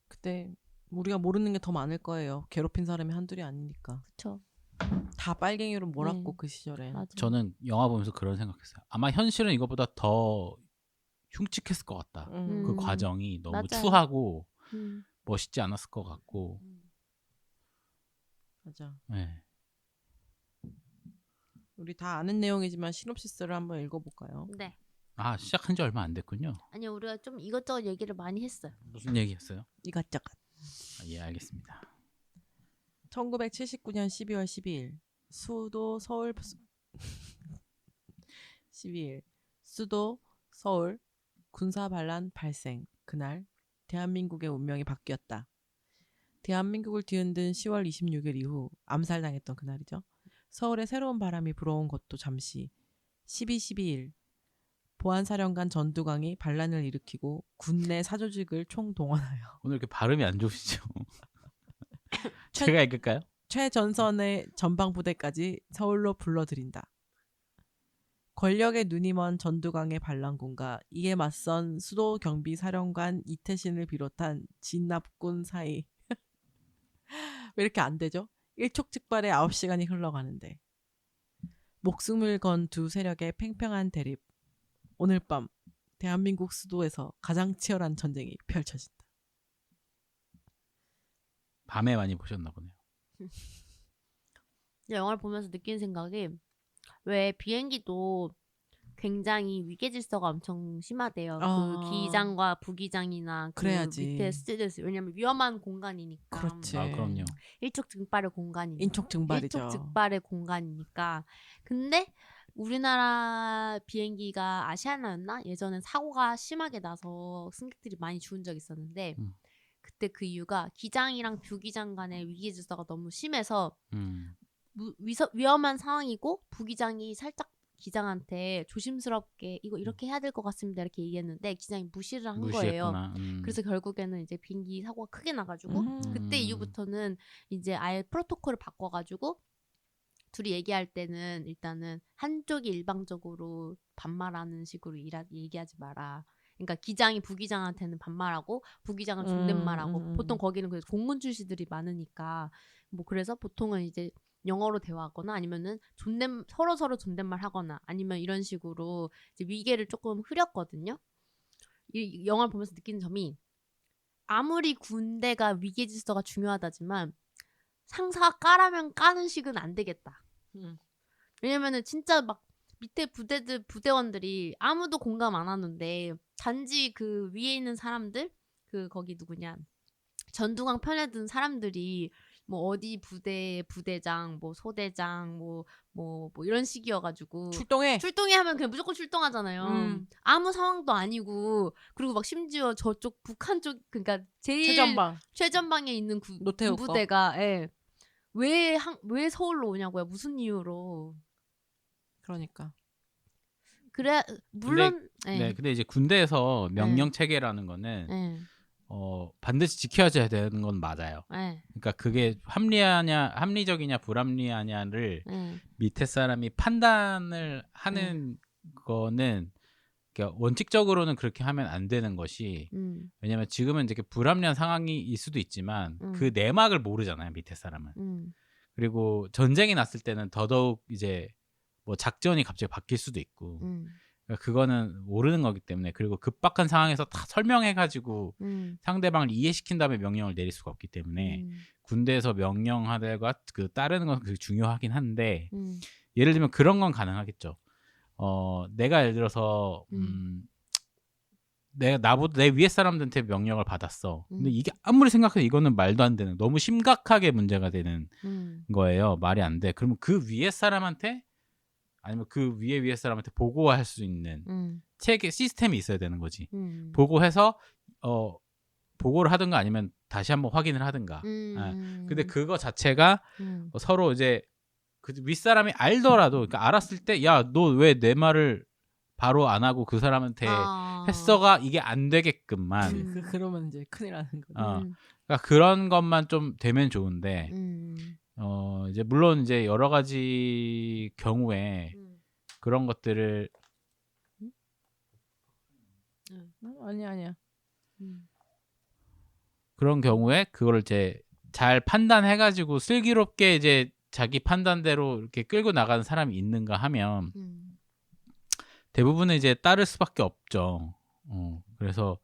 그때 우리가 모르는 게 더 많을 거예요. 괴롭힌 사람이 한둘이 아니니까. 그쵸. 다 빨갱이로 몰았고 네. 그 시절에. 맞아. 저는 영화 보면서 그런 생각했어요. 아마 현실은 이것보다 더 흉측했을 것 같다. 그 과정이 너무 맞아요. 추하고 음. 멋있지 않았을 것 같고. 맞아. 네. 우리 다 아는 내용이지만 시놉시스를 한번 읽어볼까요? 네. 아, 시작한 지 얼마 안 됐군요. 아니요, 우리가 좀 이것저것 얘기를 많이 했어요. 무슨 얘기였어요? 이것저것. 아, 예, 알겠습니다. 1979년 12월 12일 수도 서울 12일 수도 서울 군사 반란 발생. 그날 대한민국의 운명이 바뀌었다. 대한민국을 뒤흔든 10월 26일 이후 암살당했던 그날이죠. 서울에 새로운 바람이 불어온 것도 잠시 12.12일 보안사령관 전두광이 반란을 일으키고 군내 사조직을 총동원하여 오늘 이렇게 발음이 안 좋으시죠? 제가 읽을까요? 최전선의 전방부대까지 서울로 불러들인다. 권력의 눈이 먼 전두광의 반란군과 이에 맞선 수도경비사령관 이태신을 비롯한 진납군 사이 왜 이렇게 안 되죠? 일촉즉발의 9시간이 흘러가는데 목숨을 건 두 세력의 팽팽한 대립. 오늘 밤 대한민국 수도에서 가장 치열한 전쟁이 펼쳐진다. 밤에 많이 보셨나 보네요. 영화를 보면서 느낀 생각이 왜 비행기도 굉장히 위계 질서가 엄청 심하대요. 그 기장과 부기장이나 그 그래야지. 밑에 스튜디오스 왜냐면 위험한 공간이니까. 그렇지. 아, 그럼요. 일촉즉발의 공간이니까. 인촉증발이죠. 일촉즉발의 공간이니까. 근데 우리나라 비행기가 아시아나였나? 예전엔 사고가 심하게 나서 승객들이 많이 죽은 적이 있었는데 그때 그 이유가 기장이랑 부기장 간의 위계 질서가 너무 심해서 위험한 상황이고 부기장이 살짝 기장한테 조심스럽게 이거 이렇게 해야 될 것 같습니다 이렇게 얘기했는데 기장이 무시를 한 거예요. 그래서 결국에는 이제 비행기 사고가 크게 나가지고 그때 이후부터는 이제 아예 프로토콜을 바꿔가지고 둘이 얘기할 때는 일단은 한쪽이 일방적으로 반말하는 식으로 얘기하지 마라. 그러니까 기장이 부기장한테는 반말하고 부기장은 존댓말하고 보통 거기는 그래서 공군 출신들이 많으니까 뭐 그래서 보통은 이제 영어로 대화하거나 아니면은 서로 존댓말 하거나 아니면 이런 식으로 이제 위계를 조금 흐렸거든요. 이 영화를 보면서 느끼는 점이 아무리 군대가 위계 질서가 중요하다지만 상사가 까라면 까는 식은 안 되겠다. 왜냐면은 진짜 막 밑에 부대원들이 아무도 공감 안 하는데 단지 그 위에 있는 사람들 그 거기 누구냐 전두광 편에 든 사람들이 뭐 어디 부대장 뭐 소대장 뭐 이런 식이어가지고 출동해 하면 그냥 무조건 출동하잖아요. 아무 상황도 아니고 그리고 막 심지어 저쪽 북한 쪽 그러니까 제일 최전방에 있는 군부대가 왜 서울로 오냐고요? 무슨 이유로? 그러니까. 그래 물론 근데 이제 군대에서 명령 체계라는 거는 반드시 지켜져야 되는 건 맞아요. 그러니까 그게 합리적이냐 불합리하냐를 밑에 사람이 판단을 하는 거는 그러니까 원칙적으로는 그렇게 하면 안 되는 것이 왜냐면 지금은 이제 불합리한 상황일 수도 있지만 그 내막을 모르잖아요 밑에 사람은. 그리고 전쟁이 났을 때는 더더욱 이제 뭐 작전이 갑자기 바뀔 수도 있고 그러니까 그거는 모르는 거기 때문에 그리고 급박한 상황에서 다 설명해가지고 상대방을 이해시킨 다음에 명령을 내릴 수가 없기 때문에 군대에서 명령하다가 그 따르는 건 그게 중요하긴 한데 예를 들면 그런 건 가능하겠죠. 내가 예를 들어서 나보다 내 위에 사람들한테 명령을 받았어. 근데 이게 아무리 생각해도 이거는 말도 안 되는 너무 심각하게 문제가 되는 거예요. 말이 안 돼. 그러면 그 위에 사람한테 아니면 그 위에 사람한테 보고할 수 있는 체계 시스템이 있어야 되는 거지. 보고해서 보고를 하든가 아니면 다시 한번 확인을 하든가. 근데 그거 자체가 서로 이제 그 윗사람이 알더라도 그러니까 알았을 때 야, 너 왜 내 말을 바로 안 하고 그 사람한테 했어가 이게 안 되게끔만. 그러면 이제 큰일 나는 거죠. 그러니까 그런 것만 좀 되면 좋은데 이제 물론 이제 여러 가지 경우에 그런 것들을 아니야. 그런 경우에 그걸 이제 잘 판단해가지고 슬기롭게 이제 자기 판단대로 이렇게 끌고 나가는 사람이 있는가 하면 대부분은 이제 따를 수밖에 없죠. 그래서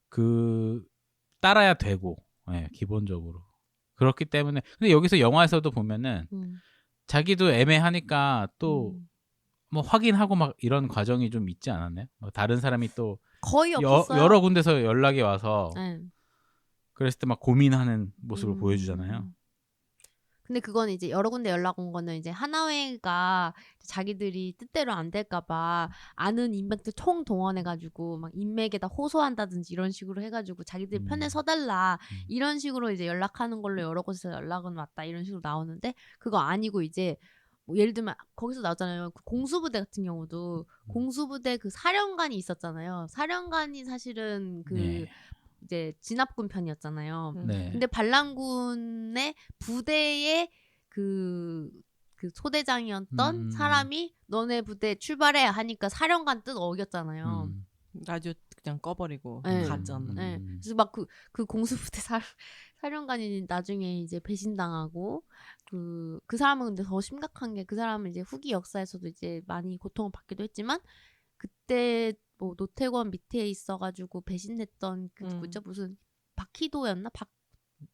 그 따라야 되고, 예, 기본적으로 그렇기 때문에. 근데 여기서 영화에서도 보면은 자기도 애매하니까 또 뭐 확인하고 막 이런 과정이 좀 있지 않았나요? 뭐 다른 사람이 또 거의 없었어요. 여러 군데서 연락이 와서 네. 그랬을 때 막 고민하는 모습을 보여주잖아요. 근데 그건 이제 여러 군데 연락 온 거는 이제 하나회가 자기들이 뜻대로 안 될까봐 아는 인맥들 총 동원해가지고 막 인맥에다 호소한다든지 이런 식으로 해가지고 자기들 편에 서달라 이런 식으로 이제 연락하는 걸로 여러 곳에서 연락은 왔다 이런 식으로 나오는데 그거 아니고 이제 뭐 예를 들면 거기서 나오잖아요. 그 공수부대 같은 경우도 공수부대 그 사령관이 있었잖아요. 사령관이 사실은 그 네. 이제 진압군 편이었잖아요. 네. 근데 반란군의 부대의 그 소대장이었던 사람이 너네 부대 출발해 하니까 사령관 뜻 어겼잖아요. 라디오 그냥 꺼버리고 네. 갔잖아. 네. 그래서 막 그 공수부대 사령관이 나중에 이제 배신당하고 그 사람은 근데 더 심각한 게 그 사람은 이제 후기 역사에서도 이제 많이 고통을 받기도 했지만 그때 뭐 노태권 밑에 있어가지고 배신했던 그 누구죠? 무슨 박희도였나?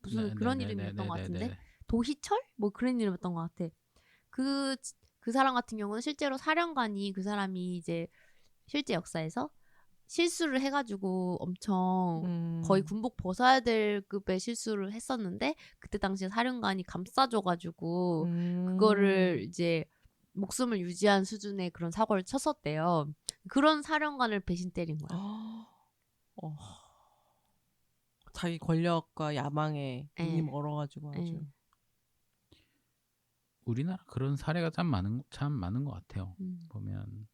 무슨 그런 이름이었던 것 같은데 도희철? 뭐 그런 이름이었던 것 같아. 그 사람 같은 경우는 실제로 사령관이 그 사람이 이제 실제 역사에서 실수를 해가지고 엄청 거의 군복 벗어야 될 급의 실수를 했었는데 그때 당시에 사령관이 감싸줘가지고 그거를 이제 목숨을 유지한 수준의 그런 사고를 쳤었대요. 그런 사령관을 배신 때린 거야. 자기 권력과 야망에 눈이 멀어가지고 아주. 우리나라 그런 사례가 참 많은 것 같아요. 보면.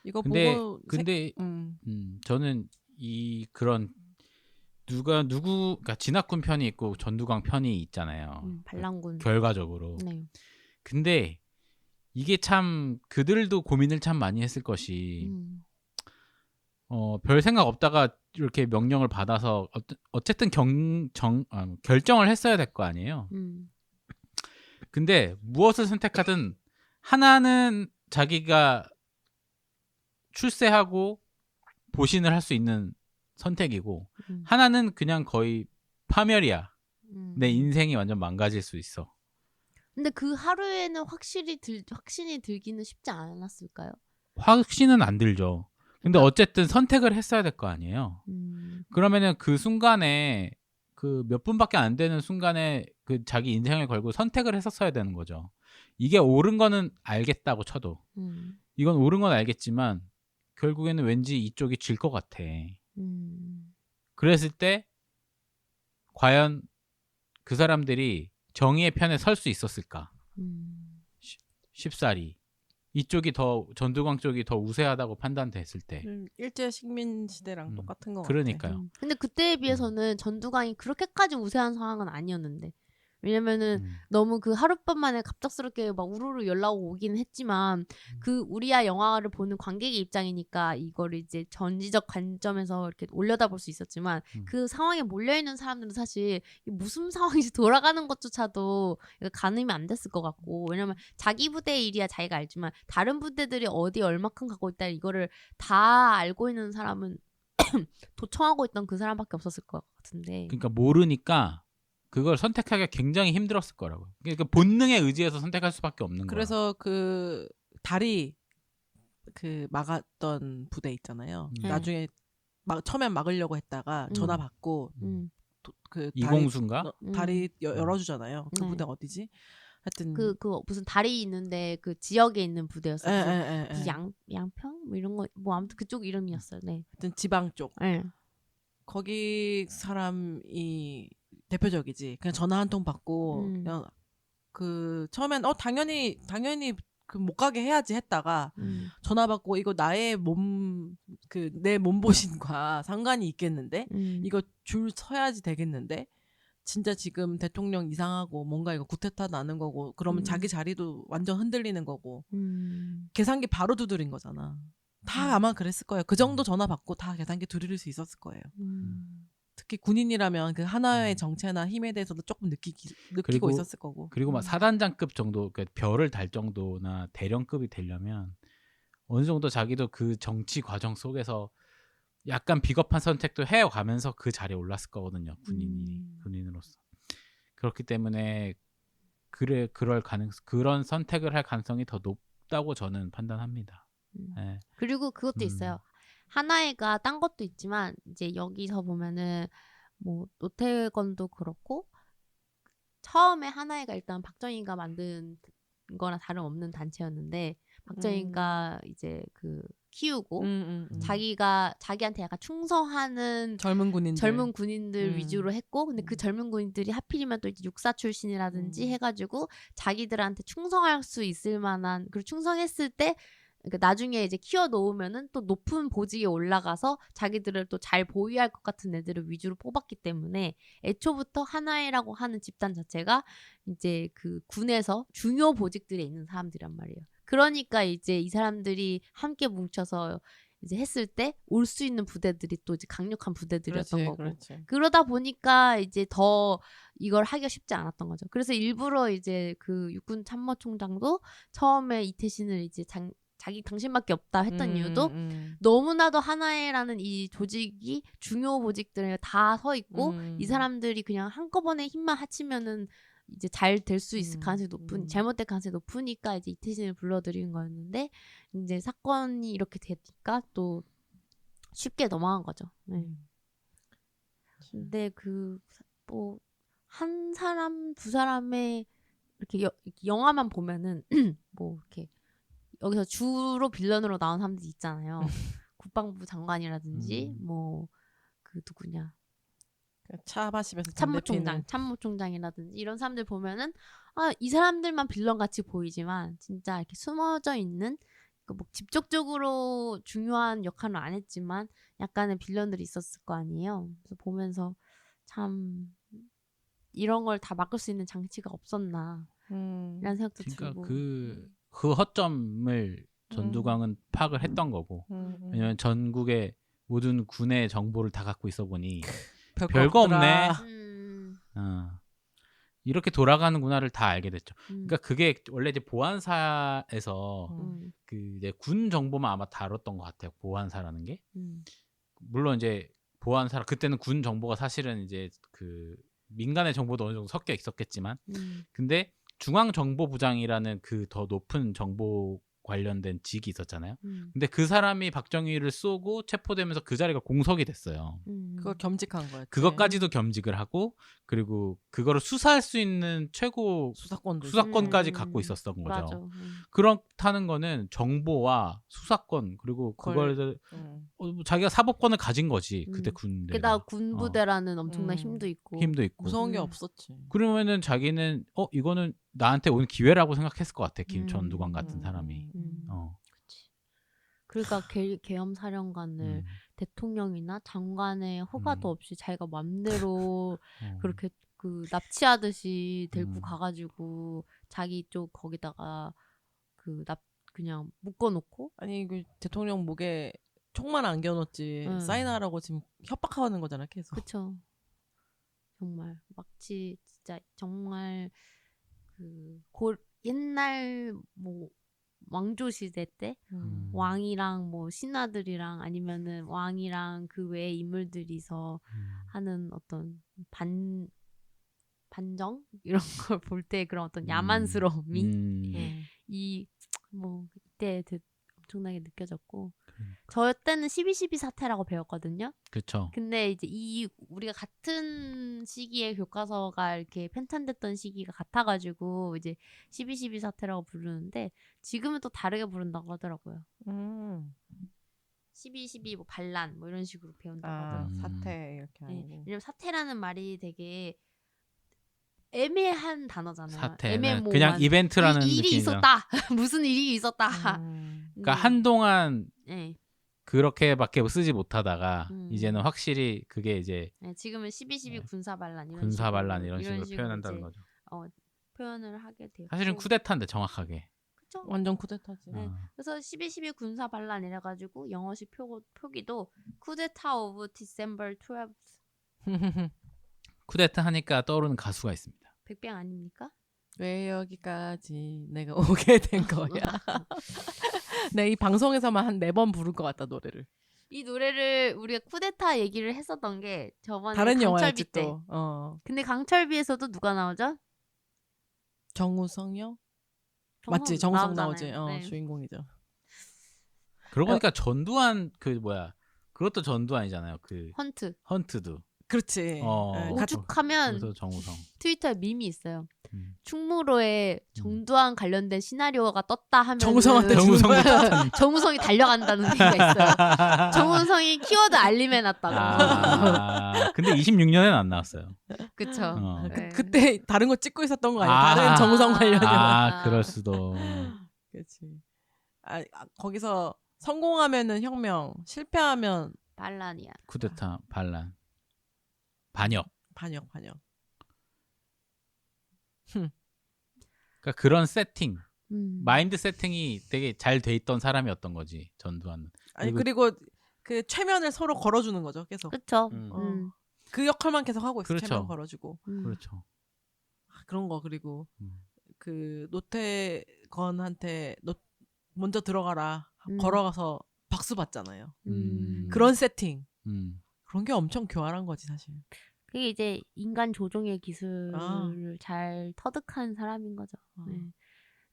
이거 보고 근데 저는 이 그런 그러니까 진압군 편이 있고 전두광 편이 있잖아요. 반란군. 결과적으로. 네. 근데 이게 참 그들도 고민을 참 많이 했을 것이 별 생각 없다가 이렇게 명령을 받아서 어쨌든 결정을 했어야 될 거 아니에요. 근데 무엇을 선택하든 하나는 자기가 출세하고 보신을 할 수 있는 선택이고 하나는 그냥 거의 파멸이야. 내 인생이 완전 망가질 수 있어. 근데 그 하루에는 확신이 들기는 쉽지 않았을까요? 확신은 안 들죠. 근데 어쨌든 선택을 했어야 될 거 아니에요. 그러면은 그 순간에 그 몇 분밖에 안 되는 순간에 그 자기 인생을 걸고 선택을 했었어야 되는 거죠. 이게 옳은 거는 알겠다고 쳐도 이건 옳은 건 알겠지만 결국에는 왠지 이쪽이 질 것 같아. 그랬을 때 과연 그 사람들이 정의의 편에 설 수 있었을까? 쉽사리 이쪽이 더 전두광 쪽이 더 우세하다고 판단됐을 때 일제 식민 시대랑 똑같은 거 같아요. 그러니까요. 근데 그때에 비해서는 전두광이 그렇게까지 우세한 상황은 아니었는데 왜냐면은 너무 그 하룻밤 만에 갑작스럽게 막 우르르 연락 오긴 했지만 그 우리야 영화를 보는 관객의 입장이니까 이거를 이제 전지적 관점에서 이렇게 올려다볼 수 있었지만 그 상황에 몰려있는 사람들은 사실 무슨 상황인지 돌아가는 것조차도 가늠이 안 됐을 것 같고 왜냐면 자기 부대의 일이야 자기가 알지만 다른 부대들이 어디 얼마큼 가고 있다 이거를 다 알고 있는 사람은 도청하고 있던 그 사람밖에 없었을 것 같은데 그러니까 모르니까 그걸 선택하기가 굉장히 힘들었을 거라고요. 그러니까 본능에 의지해서 선택할 수밖에 없는 거예요. 그래서 그 다리 그 막았던 부대 있잖아요. 나중에 처음엔 막으려고 했다가 전화 받고 그 이공수인가? 다리 열어주잖아요. 그 부대가 어디지? 하여튼 그 무슨 다리 있는데 그 지역에 있는 부대였어요. 양평 뭐 이런 거 뭐 아무튼 그쪽 이름이었어요. 네. 하여튼 지방 쪽. 거기 사람이 대표적이지. 그냥 전화 한 통 받고 그냥 그 처음엔 당연히 그 못 가게 해야지 했다가 전화 받고 이거 나의 내 몸보신과 상관이 있겠는데 이거 줄 서야지 되겠는데 진짜 지금 대통령 이상하고 뭔가 이거 구태타 나는 거고 그러면 자기 자리도 완전 흔들리는 거고 계산기 바로 두드린 거잖아. 다 아마 그랬을 거예요. 그 정도 전화 받고 다 계산기 두드릴 수 있었을 거예요. 특히 군인이라면 그 하나의 정체나 힘에 대해서도 조금 느끼고 그리고- 있었을 거고. 그리고 막 사단장급 정도, 그러니까 별을 달 정도나 대령급이 되려면 어느 정도 자기도 그 정치 과정 속에서 약간 비겁한 선택도 해가면서 그 자리에 올랐을 거거든요. 군인으로서. 그렇기 때문에 그런 선택을 할 가능성이 더 높다고 저는 판단합니다. 네. 그리고 그것도 있어요. 하나회가 딴 것도 있지만 이제 여기서 보면은 뭐 노태건도 그렇고 처음에 하나회가 일단 박정희가 만든 거나 다름없는 단체였는데 박정희가 이제 그 키우고 자기한테 약간 충성하는 젊은 군인들 위주로 했고 근데 그 젊은 군인들이 하필이면 또 이제 육사 출신이라든지 해가지고 자기들한테 충성할 수 있을 만한 그리고 충성했을 때 그러니까 나중에 이제 키워 놓으면은 또 높은 보직에 올라가서 자기들을 또 잘 보위할 것 같은 애들을 위주로 뽑았기 때문에 애초부터 하나회라고 하는 집단 자체가 이제 그 군에서 중요 보직들에 있는 사람들이란 말이에요. 그러니까 이제 이 사람들이 함께 뭉쳐서 이제 했을 때 올 수 있는 부대들이 또 이제 강력한 부대들이었던 거고. 그렇지. 그러다 보니까 이제 더 이걸 하기가 쉽지 않았던 거죠. 그래서 일부러 이제 그 육군 참모총장도 처음에 이태신을 이제 당신밖에 없다 했던 이유도 너무나도 하나회라는 이 조직이 중요 보직들에 다 서 있고 이 사람들이 그냥 한꺼번에 힘만 합치면은 이제 잘 될 수 있을 가능성이 잘못될 가능성이 높으니까 이제 이태신을 불러들인 거였는데 이제 사건이 이렇게 되니까 또 쉽게 넘어간 거죠. 네. 근데 그 뭐 한 사람 두 사람의 이렇게 영화만 보면은 뭐 이렇게 여기서 주로 빌런으로 나온 사람들이 있잖아요. 국방부 장관이라든지 뭐 그 누구냐 차 마시면서 참모총장이라든지 이런 사람들 보면은 이 사람들만 빌런 같이 보이지만 진짜 이렇게 숨어져 있는 뭐 직접적으로 중요한 역할은 안 했지만 약간의 빌런들이 있었을 거 아니에요. 그래서 보면서 참 이런 걸 다 막을 수 있는 장치가 없었나 이런 생각도 그러니까 들고. 그 허점을 전두광은 파악을 했던 거고 왜냐면 전국의 모든 군의 정보를 다 갖고 있어 보니 별거 없네. 이렇게 돌아가는구나를 다 알게 됐죠. 그러니까 그게 원래 이제 보안사에서 그 이제 군 정보만 아마 다뤘던 것 같아요. 보안사라는 게 물론 이제 보안사 그때는 군 정보가 사실은 이제 그 민간의 정보도 어느 정도 섞여 있었겠지만 근데 중앙정보부장이라는 그 더 높은 정보 관련된 직이 있었잖아요. 근데 그 사람이 박정희를 쏘고 체포되면서 그 자리가 공석이 됐어요. 그걸 겸직한 거였지. 그것까지도 겸직을 하고 그리고 그거를 수사할 수 있는 최고 수사권까지 갖고 있었던 거죠. 맞아. 그렇다는 거는 정보와 수사권 그리고 그걸 자기가 사법권을 가진 거지. 그때 군대. 게다가 군부대라는 엄청난 힘도 있고. 무서운 게 없었지. 그러면은 자기는 이거는 나한테 온 기회라고 생각했을 것 같아. 전두광 같은 사람이. 그러니까 계엄사령관을 대통령이나 장관의 허가도 없이 자기가 맘대로 그렇게 그 납치하듯이 데리고 가가지고 자기 쪽 거기다가 그냥 묶어놓고 아니 그 대통령 목에 총만 안겨놓지 사인하라고 지금 협박하는 거잖아 계속. 그쵸. 정말 마치 진짜 정말 그 옛날 뭐 왕조 시대 때 왕이랑 뭐 신하들이랑 아니면은 왕이랑 그 외의 인물들이서 하는 어떤 반정 이런 걸 볼 때 그런 어떤 야만스러움이 이 뭐 이때 엄청나게 느껴졌고 저 때는 12.12 사태라고 배웠거든요. 그렇죠. 근데 이제 우리가 같은 시기에 교과서가 이렇게 편찬됐던 시기가 같아가지고 이제 12.12 사태라고 부르는데 지금은 또 다르게 부른다고 하더라고요. 12.12 뭐 반란 뭐 이런 식으로 배운다고 하더라고요. 사태 이렇게 아니고. 네. 왜냐면 사태라는 말이 되게 애매한 단어잖아요. 사태는 그냥 이벤트라는 일이 있었다. 무슨 일이 있었다. 그러니까 한동안 그렇게밖에 쓰지 못하다가 이제는 확실히 그게 이제 지금은 12.12 군사반란 이런 식으로 표현한다는 거죠. 표현을 하게 되고 사실은 쿠데타인데 정확하게. 그쵸? 완전 쿠데타지. 그래서 12.12 군사반란 이래가지고 영어식 표기도 쿠데타 오브 디셈버 12th 쿠데타 하니까 떠오르는 가수가 있습니다. 백병 아닙니까? 왜 여기까지 내가 오게 된 거야. 네, 이 방송에서만 한 4번 부를 것 같다 노래를. 이 노래를 우리가 쿠데타 얘기를 했었던 게 저번에 다른 강철비 영화였지 때. 또. 근데 강철비에서도 누가 나오죠? 정우성이요? 정우성 맞지, 정우성 나오지. 나오잖아요. 네. 주인공이죠. 그러고 보니까 전두환 그것도 전두환이잖아요. 그 헌트도. 그렇지. 네, 오죽하면 그래서 정우성. 트위터에 밈이 있어요. 음. 충무로에 정두환 관련된 시나리오가 떴다 하면 정우성한테 정우성이 달려간다는 얘기가 있어요. 정우성이 키워드 알림해놨다고. 근데 26년에는 안 나왔어요. 그쵸. 네. 그때 다른 거 찍고 있었던 거 아니야? 아. 다른 정우성 관련된. 그럴 수도. 그렇지. 거기서 성공하면은 혁명, 실패하면 반란이야. 쿠데타, 반란, 반역. 반역. 그러니까 그런 세팅, 음. 마인드 세팅이 되게 잘 돼 있던 사람이었던 거지 전두환은. 아니 그리고 그 최면을 서로 걸어주는 거죠, 계속. 그쵸. 그 역할만 계속 하고 있어. 그렇죠. 최면 걸어주고. 그렇죠. 그런 거. 그리고 음. 그 노태건한테 먼저 들어가라 음. 걸어가서 박수 받잖아요. 음. 그런 세팅. 음. 그런 게 엄청 교활한 거지 사실. 그게 이제 인간 조종의 기술을 잘 터득한 사람인 거죠. 네.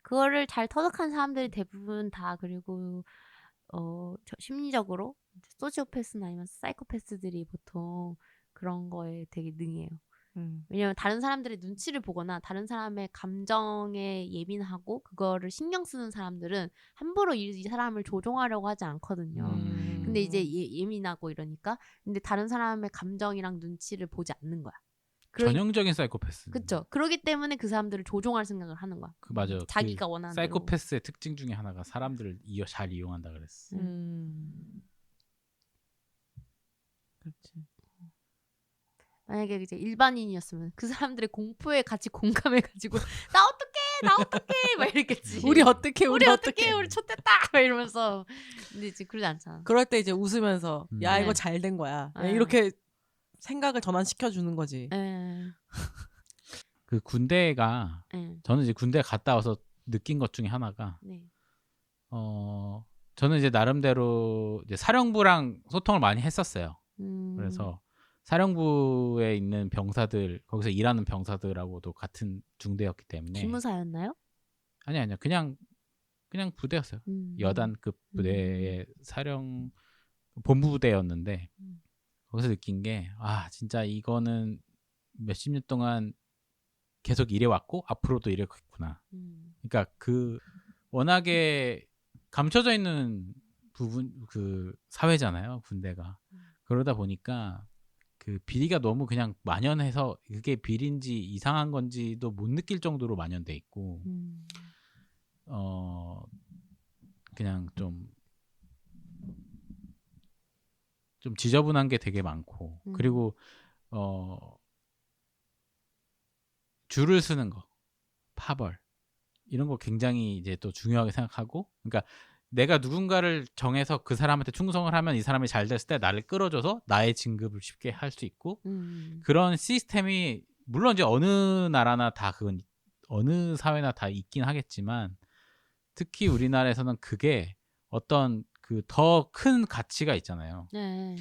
그거를 잘 터득한 사람들이 대부분 다 그리고 심리적으로 소시오패스나 아니면 사이코패스들이 보통 그런 거에 되게 능해요. 왜냐면 다른 사람들의 눈치를 보거나 다른 사람의 감정에 예민하고 그거를 신경 쓰는 사람들은 함부로 이 사람을 조종하려고 하지 않거든요. 근데 이제 예민하고 이러니까 근데 다른 사람의 감정이랑 눈치를 보지 않는 거야. 전형적인 사이코패스. 그렇죠. 그러기 때문에 그 사람들을 조종할 생각을 하는 거야. 맞아요. 자기가 원하는 대로. 사이코패스의 특징 중에 하나가 사람들을 잘 이용한다 그랬어. 그렇지. 만약에 이제 일반인이었으면 그 사람들의 공포에 같이 공감해가지고 나 어떡해 막 이랬겠지. 우리 어떻게 우리 쳤댔다 막 이러면서. 근데 이제 그러지 않잖아. 그럴 때 이제 웃으면서 야 이거 네. 잘 된 거야. 네. 이렇게 생각을 전환시켜 주는 거지. 그 군대가 네. 저는 이제 군대 갔다 와서 느낀 것 중에 하나가 네. 저는 이제 나름대로 이제 사령부랑 소통을 많이 했었어요. 그래서 사령부에 있는 병사들 거기서 일하는 병사들하고도 같은 중대였기 때문에. 기무사였나요? 아니요 그냥 부대였어요. 여단급 부대의 사령 본부대였는데 거기서 느낀 게 진짜 이거는 몇십 년 동안 계속 일해왔고 앞으로도 일해왔구나. 그러니까 그 워낙에 감춰져 있는 부분 그 사회잖아요 군대가. 그러다 보니까 그 비리가 너무 그냥 만연해서 그게 비리인지 이상한 건지도 못 느낄 정도로 만연돼 있고 그냥 좀 지저분한 게 되게 많고 그리고 줄을 쓰는 거 파벌 이런 거 굉장히 이제 또 중요하게 생각하고 그러니까 내가 누군가를 정해서 그 사람한테 충성을 하면 이 사람이 잘 됐을 때 나를 끌어줘서 나의 진급을 쉽게 할 수 있고 그런 시스템이 물론 이제 어느 나라나 다 그건 어느 사회나 다 있긴 하겠지만 특히 우리나라에서는 그게 어떤 그 더 큰 가치가 있잖아요. 네.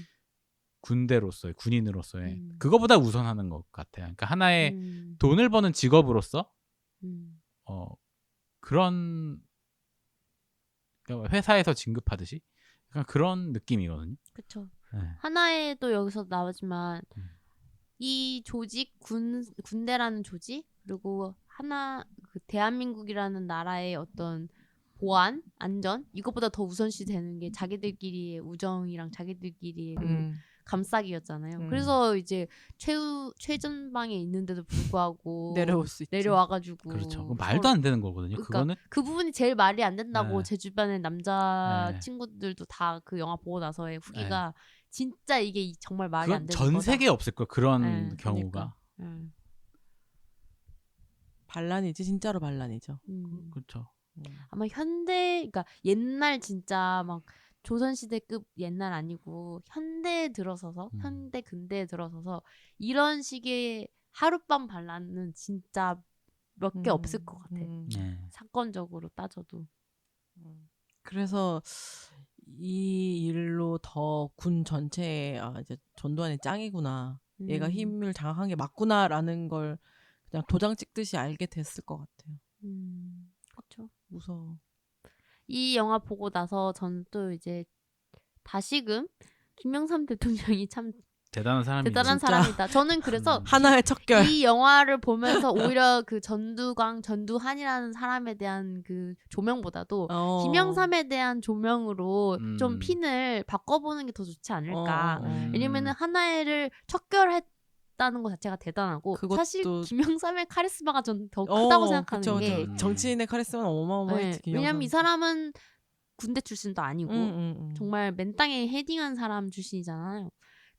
군대로서의 군인으로서의 그거보다 우선하는 것 같아요. 그러니까 하나의 돈을 버는 직업으로서 그런 회사에서 진급하듯이 약간 그런 느낌이거든요. 그렇죠. 네. 하나에도 여기서 나오지만 이 조직 군대라는 조직 그리고 그 대한민국이라는 나라의 어떤 보안, 안전 이것보다 더 우선시 되는 게 자기들끼리의 우정이랑 자기들끼리의 그 감싸기였잖아요. 그래서 이제 최전방에 있는데도 불구하고 내려올 수 있지. 내려와가지고 그렇죠. 말도 안 되는 거거든요. 그러니까 그거는 그 부분이 제일 말이 안 된다고 네. 제 주변의 남자 네. 친구들도 다 그 영화 보고 나서의 후기가 진짜 이게 정말 말이 안 그건 되는 전 거다. 세계에 없을 거예요. 그런 네, 경우가. 그러니까. 반란이지 진짜로 반란이죠. 그렇죠. 아마 그러니까 옛날 진짜 막 조선시대급 옛날 아니고 현대에 들어서서 현대 근대에 들어서서 이런 식의 하룻밤 반란은 진짜 몇 개 없을 것 같아. 네. 사건적으로 따져도. 그래서 이 일로 더 군 전체에 이제 전두환이 짱이구나. 얘가 힘을 장악한 게 맞구나라는 걸 그냥 도장 찍듯이 알게 됐을 것 같아요. 그렇죠. 무서워. 이 영화 보고 나서 저는 또 이제 다시금 김영삼 대통령이 참 대단한 사람이죠. 대단한 진짜. 사람이다. 저는 그래서 하나의 척결. 이 영화를 보면서 오히려 그 전두광, 전두환이라는 사람에 대한 그 조명보다도 김영삼에 대한 조명으로 좀 핀을 바꿔보는 게 더 좋지 않을까. 왜냐면은 하나를 척결했다는 것 자체가 대단하고 사실 김영삼의 카리스마가 전 더 크다고 생각하는 그쵸, 게 정치인의 카리스마는 어마어마했지. 네, 왜냐면 이 사람은 군대 출신도 아니고 정말 맨 땅에 헤딩한 사람 출신이잖아요.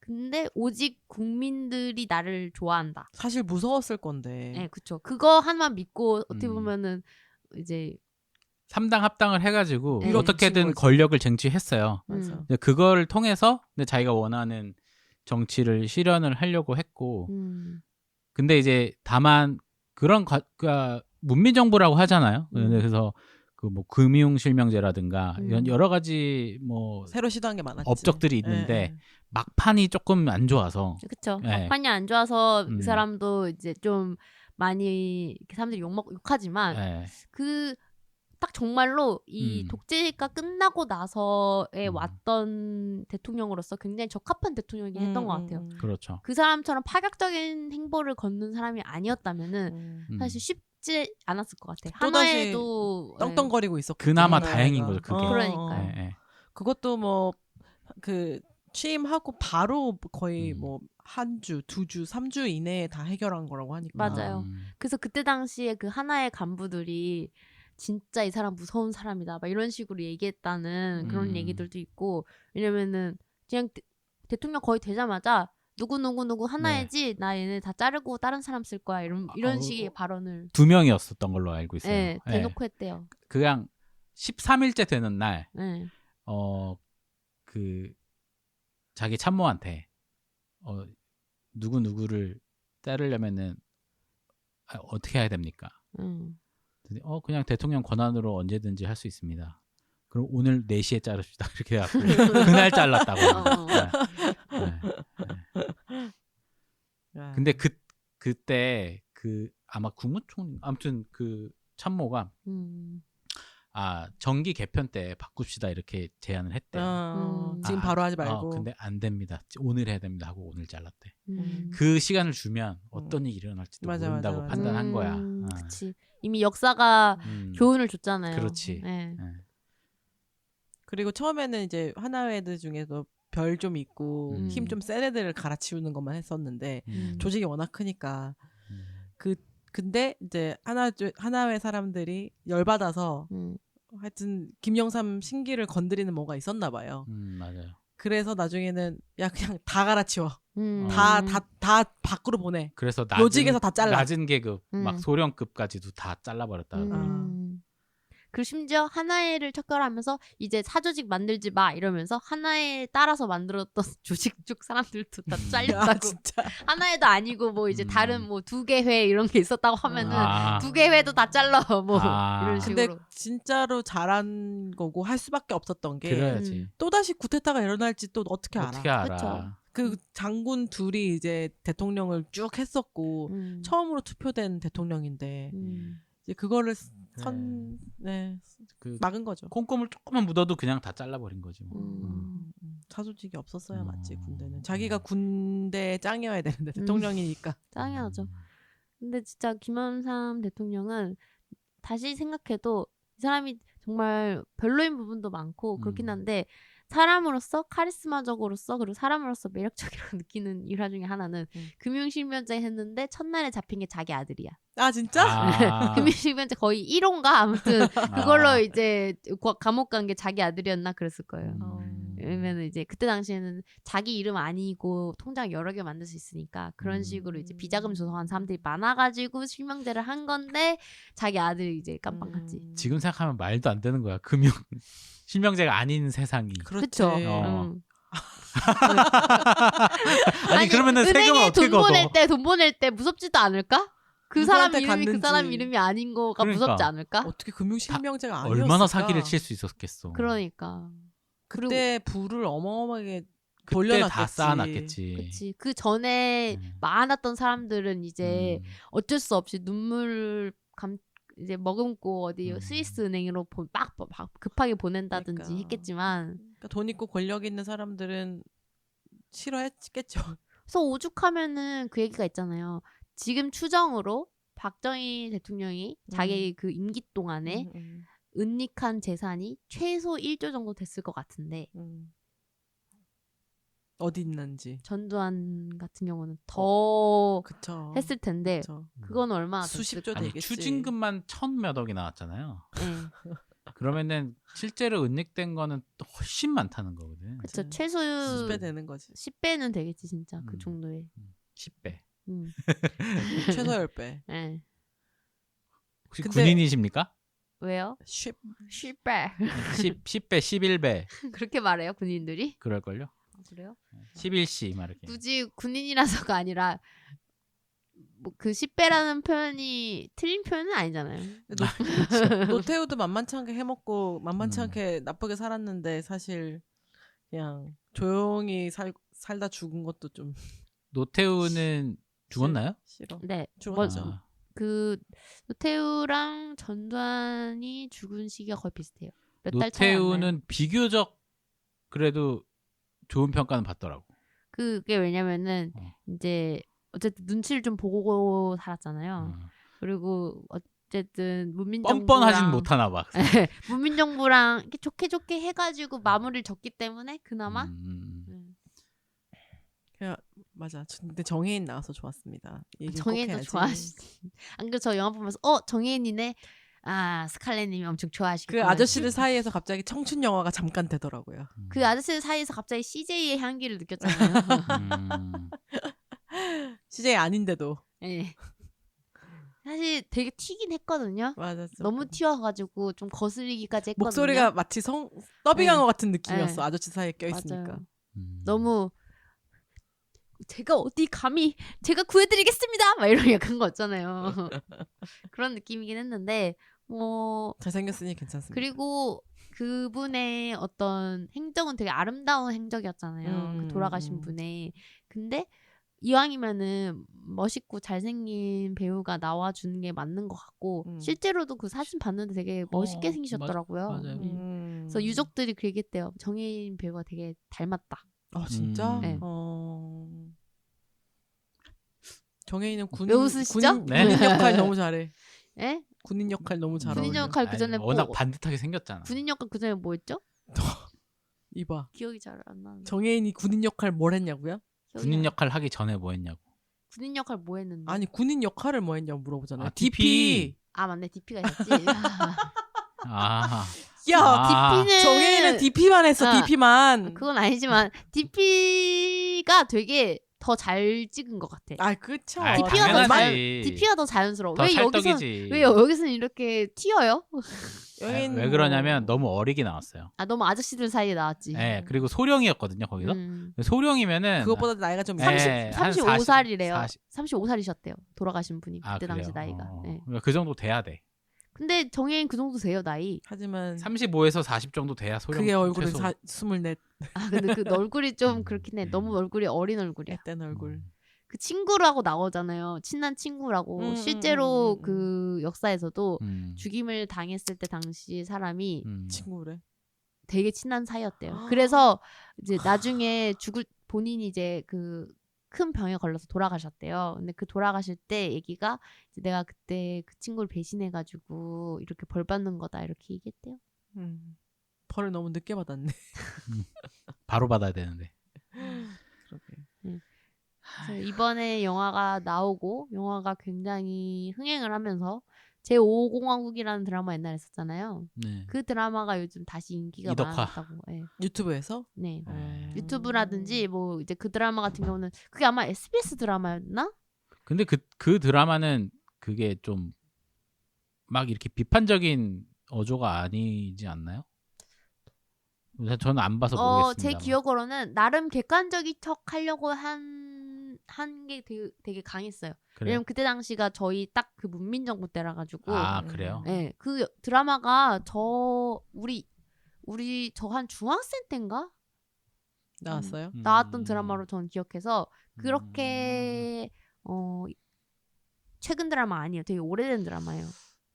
근데 오직 국민들이 나를 좋아한다. 사실 무서웠을 건데. 네, 그렇죠. 그거 하나만 믿고 어떻게 보면은 이제 3당 합당을 해가지고 네. 어떻게든 권력을 쟁취했어요. 맞아. 그걸 통해서 근데 자기가 원하는 정치를 실현을 하려고 했고, 근데 이제 다만 그런 문민 정부라고 하잖아요. 그래서 그 뭐 금융 실명제라든가 이런 여러 가지 뭐 새로 시도한 게 많았지. 업적들이 있는데 막판이 조금 안 좋아서. 그렇죠. 네. 막판이 안 좋아서 그 사람도 이제 좀 많이 이렇게 사람들이 욕하지만 네. 그 딱 정말로 이 독재가 끝나고 나서에 왔던 대통령으로서 굉장히 적합한 대통령이긴 했던 것 같아요. 그렇죠. 그 사람처럼 파격적인 행보를 걷는 사람이 아니었다면은 사실 쉽지 않았을 것 같아. 하나에도 떵떵거리고 있었고 그나마 다행인 거죠. 그게. 그러니까요. 네. 그것도 뭐 그 취임하고 바로 거의 뭐 한 주, 2주, 3주 이내에 다 해결한 거라고 하니까. 맞아요. 그래서 그때 당시에 그 하나의 간부들이 진짜 이 사람 무서운 사람이다 막 이런 식으로 얘기했다는 그런 얘기들도 있고, 왜냐면은 그냥 대통령 거의 되자마자 누구 하나이지 나 얘네 다 자르고 다른 사람 쓸 거야 이런 식의 발언을 2명이었었던 걸로 알고 있어요. 네, 대놓고 했대요. 그냥 13일째 되는 날 네. 그 자기 참모한테 누구를 자르려면은 어떻게 해야 됩니까? 그냥 대통령 권한으로 언제든지 할 수 있습니다. 그럼 오늘 4시에 자릅시다. 이렇게 해갖고 그날 잘랐다고. 네. 근데 그때 그 아마 국무총리 아무튼 그 참모가 정기 개편 때 바꿉시다 이렇게 제안을 했대요. 지금 바로 하지 말고. 근데 안 됩니다. 오늘 해야 됩니다 하고 오늘 잘랐대. 그 시간을 주면 어떤 일이 일어날지도 모른다고 판단한 거야. 그치. 이미 역사가 교훈을 줬잖아요. 그렇지. 네. 그리고 처음에는 이제 하나회들 중에서 별 좀 있고 힘 좀 센 애들을 갈아치우는 것만 했었는데 조직이 워낙 크니까 근데 이제 하나회 사람들이 열받아서 하여튼 김영삼 신기를 건드리는 뭐가 있었나 봐요. 맞아요. 그래서 나중에는 야 그냥 다 갈아치워. 다 밖으로 보내. 그래서 요직에서 다 잘라. 낮은 계급 막 소령급까지도 다 잘라버렸다고. 그리고 심지어 하나회를 척결하면서 이제 사조직 만들지 마 이러면서 하나회에 따라서 만들었던 조직 쪽 사람들도 다 잘렸다고. 진짜. 하나회도 아니고 뭐 이제 다른 뭐 2개 회 이런 게 있었다고 하면은 2개 회도 다 잘라 뭐 이런 식으로. 근데 진짜로 잘한 거고 할 수밖에 없었던 게 그래야지. 또다시 쿠데타가 일어날지 또 어떻게 알아. 어떻게 알아. 그쵸. 그 장군 둘이 이제 대통령을 쭉 했었고 처음으로 투표된 대통령인데 이제 그거를 막은 거죠. 콩고물 조금만 묻어도 그냥 다 잘라버린 거지. 사조직이 없었어야 맞지 군대는. 자기가 군대 짱이어야 되는데 대통령이니까. 짱이야죠. 근데 진짜 김영삼 대통령은 다시 생각해도 이 사람이 정말 별로인 부분도 많고 그렇긴 한데 사람으로서 카리스마적으로서 그리고 사람으로서 매력적이라고 느끼는 일화 중에 하나는 금융실명제 했는데 첫날에 잡힌 게 자기 아들이야. 아 진짜? 금융실명제 거의 1호인가 아무튼 그걸로 이제 감옥 간 게 자기 아들이었나 그랬을 거예요. 왜냐면 이제 그때 당시에는 자기 이름 아니고 통장 여러 개 만들 수 있으니까 그런 식으로 이제 비자금 조성한 사람들이 많아가지고 실명제를 한 건데 자기 아들이 이제 깜빡했지. 지금 생각하면 말도 안 되는 거야. 금융 실명제가 아닌 세상이. 그렇죠. 어. 아니 그러면은 세금을 은행에 어떻게 걷어? 돈 보낼 때 무섭지도 않을까? 그 사람 누구한테 이름이 그 갔는지. 사람 이름이 아닌 거가 그러니까. 무섭지 않을까? 어떻게 금융실명제가 아니었을까? 얼마나 사기를 칠 수 있었겠어. 그러니까. 그때 부를 어마어마하게 그때 돌려놨겠지. 다 쌓아놨겠지. 그치. 그 전에 많았던 사람들은 이제 어쩔 수 없이 이제 머금고 어디 스위스 은행으로 막 급하게 보낸다든지 그러니까. 했겠지만 그러니까 돈 있고 권력 있는 사람들은 싫어했겠죠. 그래서 오죽하면은 그 얘기가 있잖아요. 지금 추정으로 박정희 대통령이 자기 그 임기 동안에 은닉한 재산이 최소 1조 정도 됐을 것 같은데 어디 있는지. 전두환 같은 경우는 더 그쵸. 했을 텐데 그쵸. 그건 얼마나 수십조 아니, 되겠지. 추징금만 1,000몇억이 나왔잖아요. 네. 그러면은 실제로 은닉된 거는 또 훨씬 많다는 거거든. 그쵸. 최소 10배 되는 거지. 10배는 되겠지 진짜 그 정도에. 10배. 최소 10배. 네. 혹시 근데- 군인이십니까? 왜요? 10. 10배. 10배, 11배 그렇게 말해요 군인들이? 그럴걸요? 그래요? 11시 막 이렇게. 굳이 군인이라서가 아니라 뭐 그 10배라는 표현이 틀린 표현은 아니잖아요. 노태우도 만만치 않게 해먹고 만만치 않게 나쁘게 살았는데 사실 그냥 조용히 살다 죽은 것도 좀 노태우는 죽었나요? 싫어. 네. 죽었죠. 아, 그 노태우랑 전두환이 죽은 시기가 거의 비슷해요. 몇 달 차이 안 나요. 노태우는 비교적 그래도 좋은 평가는 받더라고. 그게 왜냐면은 이제 어쨌든 눈치를 좀 보고 살았잖아요. 그리고 어쨌든 문민정부랑 뻔뻔하진 못하나 봐. 문민정부랑 이렇게 좋게 해가지고 마무리를 졌기 때문에 그나마 그냥 맞아. 근데 정혜인 나와서 좋았습니다. 얘기 꼭 정혜인도 해야지. 좋아하시지. 안 그래도 저 영화 보면서 정혜인이네. 아 스칼렛님이 엄청 그 좋아하시고 아저씨들 사이에서 갑자기 청춘 영화가 잠깐 되더라고요. 그 아저씨들 사이에서 갑자기 CJ의 향기를 느꼈잖아요. CJ 아닌데도. 네. 사실 되게 튀긴 했거든요. 맞아. 너무 튀어가지고 좀 거슬리기까지 했거든요. 목소리가 마치 더빙한 네. 것 같은 느낌이었어. 네. 아저씨 사이에 껴있으니까. 맞아요. 너무 제가 어디 감히 제가 구해드리겠습니다 막 이런 약간 거 있잖아요. 그런 느낌이긴 했는데 뭐 잘생겼으니 괜찮습니다. 그리고 그분의 어떤 행적은 되게 아름다운 행적이었잖아요. 그 돌아가신 분의. 근데 이왕이면은 멋있고 잘생긴 배우가 나와주는 게 맞는 것 같고 실제로도 그 사진 봤는데 되게 멋있게 생기셨더라고요. 맞아요. 그래서 유족들이 그 얘기했대요. 정혜인 배우가 되게 닮았다. 진짜? 네. 정혜인은 왜 웃으시죠? 군인 역할 너무 잘해. 예? 군인 역할 너무 잘 어울려. 군인 역할 그 전에 워낙 반듯하게 생겼잖아. 군인 역할 그 전에 뭐 했죠? 이봐. 기억이 잘 안 나는데. 정혜인이 군인 역할 뭘 했냐고요? 군인 역할 하기 전에 뭐 했냐고. 군인 역할 뭐 했는데? 아니 군인 역할을 뭐 했냐고 물어보잖아요. DP. 아 맞네 DP가 있었지. 아. 야, DP는 정혜인은 DP만 했어. DP만. 그건 아니지만 DP가 되게 더 잘 찍은 것 같아. 아, 그쵸. DP가 더 자연스러워. 더 찰떡이지. 왜 여기서는 이렇게 튀어요? 왜 그러냐면 너무 어리게 나왔어요. 아 너무 아저씨들 사이에 나왔지. 네, 그리고 소령이었거든요 거기서. 소령이면은 그것보다 나이가 좀 35살이래요. 35살이셨대요. 돌아가신 분이 그때 당시 나이가. 네. 그 정도 돼야 돼. 근데 정혜인 그 정도 돼요 나이. 하지만 35에서 40 정도 돼야 소령. 그게 얼굴은 24. 아 근데 그 얼굴이 좀 그렇긴 해. 너무 얼굴이 어린 얼굴이야. 땐 얼굴. 그 친구라고 나오잖아요. 친한 친구라고. 실제로 그 역사에서도 죽임을 당했을 때 당시 사람이 친구래. 되게 친한 사이였대요. 그래서 이제 나중에 본인이 이제 그 큰 병에 걸려서 돌아가셨대요. 근데 그 돌아가실 때 얘기가 이제 내가 그때 그 친구를 배신해가지고 이렇게 벌 받는 거다 이렇게 얘기했대요. 벌을 너무 늦게 받았네. 바로 받아야 되는데. 그래서 이번에 영화가 나오고 영화가 굉장히 흥행을 하면서 제5공화국이라는 드라마 옛날에 했었잖아요. 네. 그 드라마가 요즘 다시 인기가 이덕화. 많았다고. 네. 유튜브에서? 네. 네. 유튜브라든지 뭐 이제 그 드라마 같은 경우는 그게 아마 SBS 드라마였나? 근데 그 드라마는 그게 좀 막 이렇게 비판적인 어조가 아니지 않나요? 저는 안 봐서 모르겠습니다. 제 기억으로는 나름 객관적인 척 하려고 한 게 되게 강했어요. 그래요? 왜냐면 그때 당시가 저희 딱 그 문민정부 때라 가지고 아 그래요? 네, 그 드라마가 우리 저 한 중학생 때인가 나왔어요? 나왔던 드라마로 저는 기억해서 그렇게 최근 드라마 아니에요. 되게 오래된 드라마예요.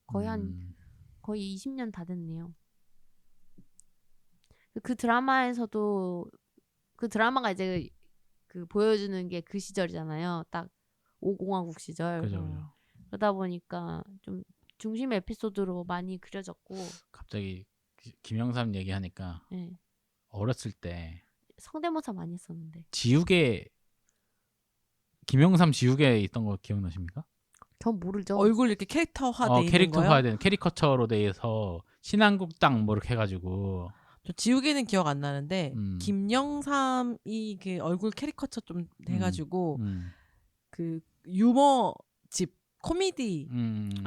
거의 20년 다 됐네요. 그 드라마에서도 그 드라마가 이제 그 보여주는 게 그 시절이잖아요. 딱 5공화국 시절. 그죠. 그러다 보니까 좀 중심 에피소드로 많이 그려졌고. 갑자기 김영삼 얘기하니까 네. 어렸을 때 성대모사 많이 했었는데. 지우개 김영삼 지우개 있던 거 기억나십니까? 전 모르죠. 얼굴 이렇게 캐릭터화돼 있는 캐릭터화된 캐리커처로 돼서 신한국당 뭐 이렇게 해가지고 저 지우개는 기억 안 나는데 김영삼이 그 얼굴 캐리커처 좀 해가지고 그 유머집 코미디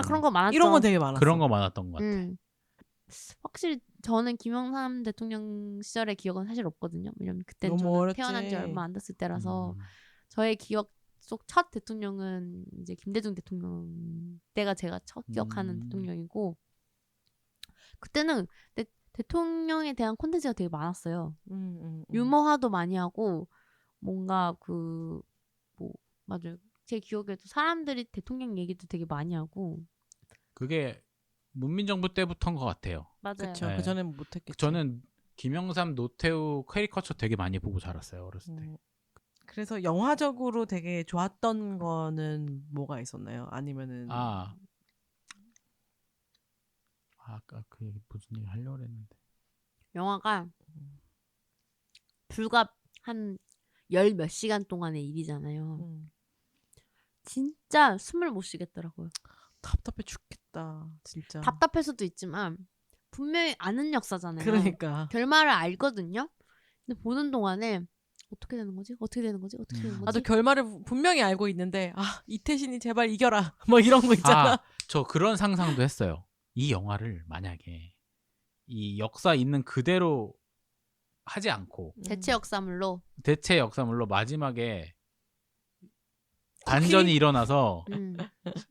그런 거 많았죠. 이런 거 되게 많았어. 그런 거 많았던 것 같아. 확실히 저는 김영삼 대통령 시절의 기억은 사실 없거든요. 왜냐면 그때는 너무 저는 어렸지. 태어난 지 얼마 안 됐을 때라서 저의 기억 속 첫 대통령은 이제 김대중 대통령 때가 제가 첫 기억하는 대통령이고 그때는 대통령에 대한 콘텐츠가 되게 많았어요. 유머화도 많이 하고 뭔가 맞아요. 제 기억에도 사람들이 대통령 얘기도 되게 많이 하고 그게 문민정부 때부터인 것 같아요. 맞아요. 그렇죠. 네. 그 전엔 못했겠죠. 저는 김영삼, 노태우 캐리커처 되게 많이 보고 자랐어요 어렸을 때. 그래서 영화적으로 되게 좋았던 거는 뭐가 있었나요? 아니면은 아까 그 얘기 무슨 얘기 하려고 했는데 영화가 불과 한 10몇 시간 동안의 일이잖아요. 진짜 숨을 못 쉬겠더라고요. 답답해 죽겠다. 진짜. 답답할 수도 있지만 분명히 아는 역사잖아요. 그러니까. 결말을 알거든요. 근데 보는 동안에 어떻게 되는 거지? 어떻게 되는 거지? 어떻게 되는 거지? 나도 결말을 분명히 알고 있는데 이태신이 제발 이겨라. 뭐 이런 거 있잖아. 저 그런 상상도 했어요. 이 영화를 만약에 이 역사 있는 그대로 하지 않고 대체 역사물로 마지막에 반전이 일어나서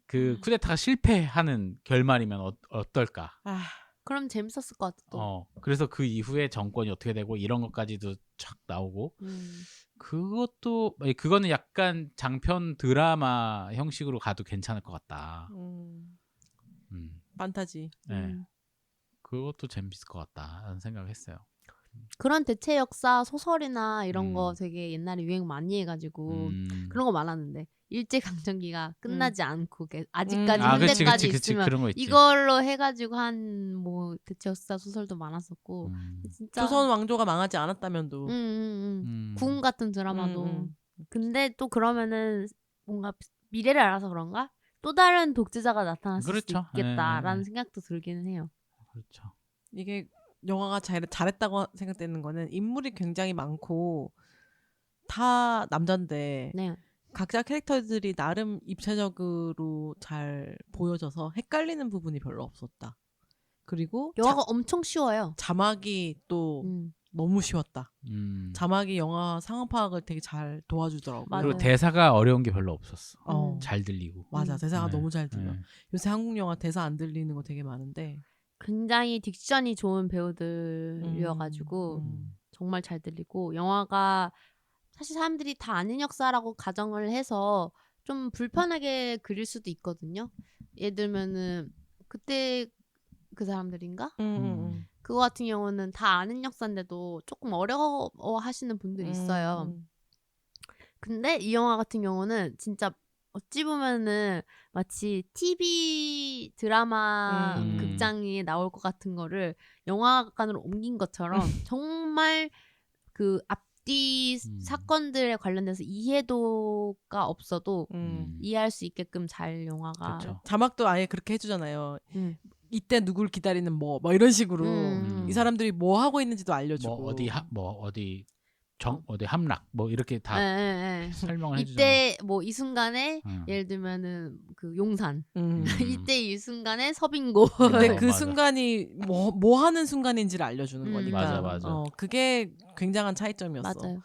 그 쿠데타가 실패하는 결말이면 어떨까? 그럼 재밌었을 것 같아. 또. 그래서 그 이후에 정권이 어떻게 되고 이런 것까지도 쫙 나오고 그거는 약간 장편 드라마 형식으로 가도 괜찮을 것 같다. 판타지. 네. 그것도 재밌을 것 같다라는 생각을 했어요. 그런 대체 역사 소설이나 이런 거 되게 옛날에 유행 많이 해가지고 그런 거 많았는데 일제강점기가 끝나지 않고 아직까지 현대까지 있으면 그런 거 있지. 이걸로 해가지고 한 뭐 대체 역사 소설도 많았었고 진짜 조선 왕조가 망하지 않았다면도 구운 같은 드라마도 근데 또 그러면은 뭔가 미래를 알아서 그런가? 또 다른 독재자가 나타날 수도 있겠다라는 생각도 들기는 해요. 그렇죠. 이게 영화가 잘했다고 생각되는 거는 인물이 굉장히 많고 다 남잔데 각자 캐릭터들이 나름 입체적으로 잘 보여져서 헷갈리는 부분이 별로 없었다. 그리고 영화가 엄청 쉬워요. 자막이 또 너무 쉬웠다. 자막이 영화 상황 파악을 되게 잘 도와주더라고요. 그리고 대사가 어려운 게 별로 없었어. 잘 들리고. 맞아. 대사가 너무 잘 들려. 요새 한국 영화 대사 안 들리는 거 되게 많은데 굉장히 딕션이 좋은 배우들이어가지고 정말 잘 들리고 영화가 사실 사람들이 다 아는 역사라고 가정을 해서 좀 불편하게 그릴 수도 있거든요. 예를 들면은 그때 그 사람들인가? 그거 같은 경우는 다 아는 역사인데도 조금 어려워하시는 분들이 있어요. 근데 이 영화 같은 경우는 진짜 어찌 보면은 마치 TV 드라마 극장에 나올 것 같은 거를 영화관으로 옮긴 것처럼 정말 그 앞뒤 사건들에 관련돼서 이해도가 없어도 이해할 수 있게끔 잘 영화가 그쵸. 자막도 아예 그렇게 해주잖아요. 음. 이때 누굴 기다리는 뭐 이런 식으로 이 사람들이 뭐 하고 있는지도 알려주고. 어디 함락 뭐 이렇게 다 예. 설명을 해주잖아. 이때 뭐 이 순간에 예를 들면은 그 용산 이때 이 순간에 서빙고 근데 그 맞아. 순간이 뭐 하는 순간인지를 알려주는 거니까. 맞아. 그게 굉장한 차이점이었어. 맞아요.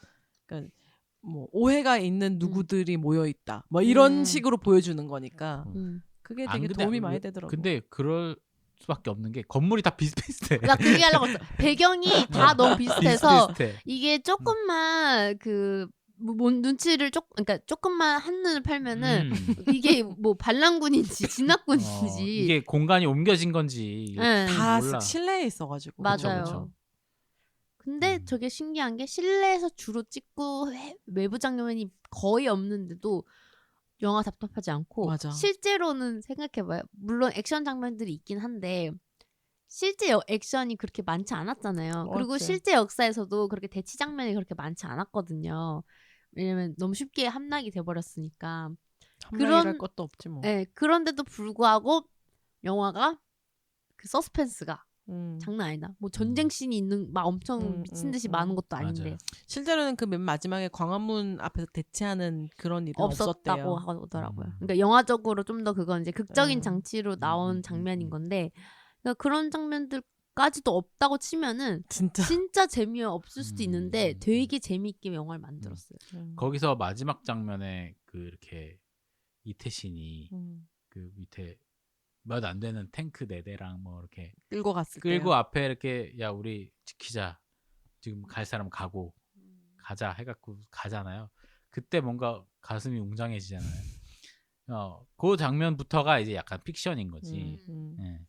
그러니까 뭐 오해가 있는 누구들이 모여 있다. 뭐 이런 식으로 보여주는 거니까. 그게 되게 도움이 많이 되더라고. 근데 그럴 수밖에 없는 게 건물이 다 비슷비슷해. 나 그 얘기 하려고 했어. 배경이 다 너무 비슷해서 비슷비슷해. 이게 조금만 그 눈치를 그러니까 조금만 한눈을 팔면은 이게 뭐 반란군인지 진압군인지 이게 공간이 옮겨진 건지 다 몰라. 실내에 있어가지고. 맞아요. 그쵸. 근데 저게 신기한 게 실내에서 주로 찍고 외부 장면이 거의 없는데도 영화 답답하지 않고 맞아. 실제로는 생각해봐요. 물론 액션 장면들이 있긴 한데 실제 액션이 그렇게 많지 않았잖아요. 그리고 맞지. 실제 역사에서도 그렇게 대치 장면이 그렇게 많지 않았거든요. 왜냐면 너무 쉽게 함락이 돼버렸으니까. 함락이랄 것도 없지 뭐. 네, 그런데도 불구하고 영화가 그 서스펜스가 장난 아니다. 뭐 전쟁 씬이 있는 막 엄청 미친 듯이 많은 것도 아닌데 맞아요. 실제로는 그 맨 마지막에 광화문 앞에서 대치하는 그런 일은 없었다고 없었대요. 하더라고요. 그러니까 영화적으로 좀 더 그건 이제 극적인 장치로 나온 장면인 건데 그러니까 그런 장면들까지도 없다고 치면은 진짜 재미없을 수도 있는데 되게 재미있게 영화를 만들었어요. 거기서 마지막 장면에 그 이렇게 이태신이 그 밑에 몇 안 되는 탱크 4대랑 뭐 이렇게 끌고 끌고 앞에 이렇게 야 우리 지키자 지금 갈 사람 가고 가자 해갖고 가잖아요. 그때 뭔가 가슴이 웅장해지잖아요. 그 장면부터가 이제 약간 픽션인 거지. 예.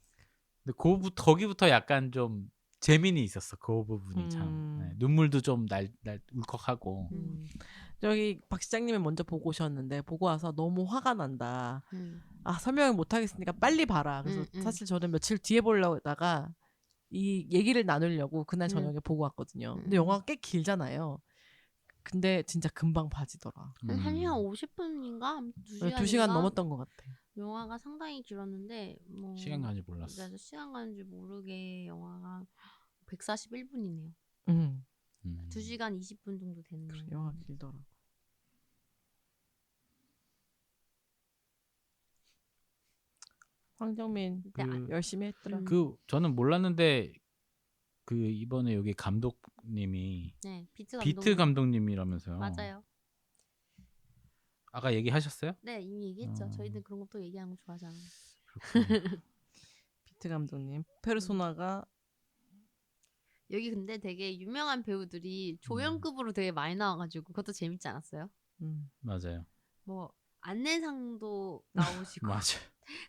근데 거기부터 약간 좀 재미는 있었어. 그 부분이 참 눈물도 좀 날 울컥하고. 저기 박 시장님이 먼저 보고 오셨는데 보고 와서 너무 화가 난다. 설명을 못 하겠으니까 빨리 봐라. 그래서 사실 저는 며칠 뒤에 보려다가 이 얘기를 나누려고 그날 저녁에 보고 왔거든요. 근데 영화가 꽤 길잖아요. 근데 진짜 금방 봐지더라. 1시간 50분인가? 2시간 넘었던 것 같아. 영화가 상당히 길었는데 뭐 시간 가는지 몰랐어. 그래서 시간 가는 줄 모르게 영화가 141분이네요. 2시간 20분 정도 되는 그래, 영화 길더라. 황정민 열심히 했더라. 그 저는 몰랐는데 그 이번에 여기 감독님이 네, 비트 감독님이라면서요. 맞아요. 아까 얘기하셨어요? 네, 이미 얘기했죠. 저희는 그런 것도 얘기하는 거 좋아하잖아요. 비트 감독님 페르소나가 여기 근데 되게 유명한 배우들이 조연급으로 되게 많이 나와가지고 그것도 재밌지 않았어요? 맞아요. 뭐 안내상도 나오시고 맞아.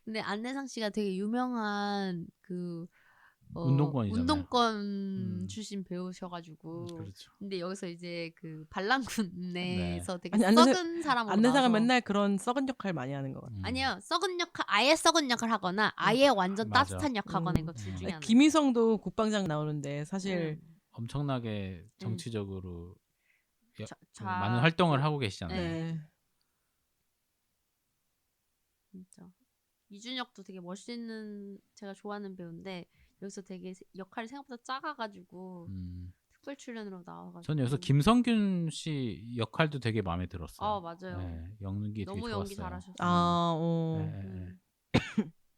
근데 안내상 씨가 되게 유명한 그 운동권이잖아요. 운동권 출신 배우셔가지고 그렇죠. 근데 여기서 이제 그 반란군에서 되게 아니, 썩은 사람으로 안내상은 나와서 맨날 그런 썩은 역할 많이 하는 것 같아. 아니요 썩은 역할 아예 썩은 역할 하거나 아예 완전 맞아. 따뜻한 역 하거나 이거 둘 중에 하나. 김희성도 국방장 나오는데 사실 엄청나게 정치적으로 자, 많은 활동을 하고 계시잖아요. 네. 진짜 이준혁도 되게 멋있는 제가 좋아하는 배우인데 여기서 되게 역할이 생각보다 작아가지고 특별 출연으로 나와가지고 전 여기서 김성균 씨 역할도 되게 마음에 들었어요. 맞아요. 네, 연기 되게 너무 좋았어요. 연기 잘하셨어요. 네.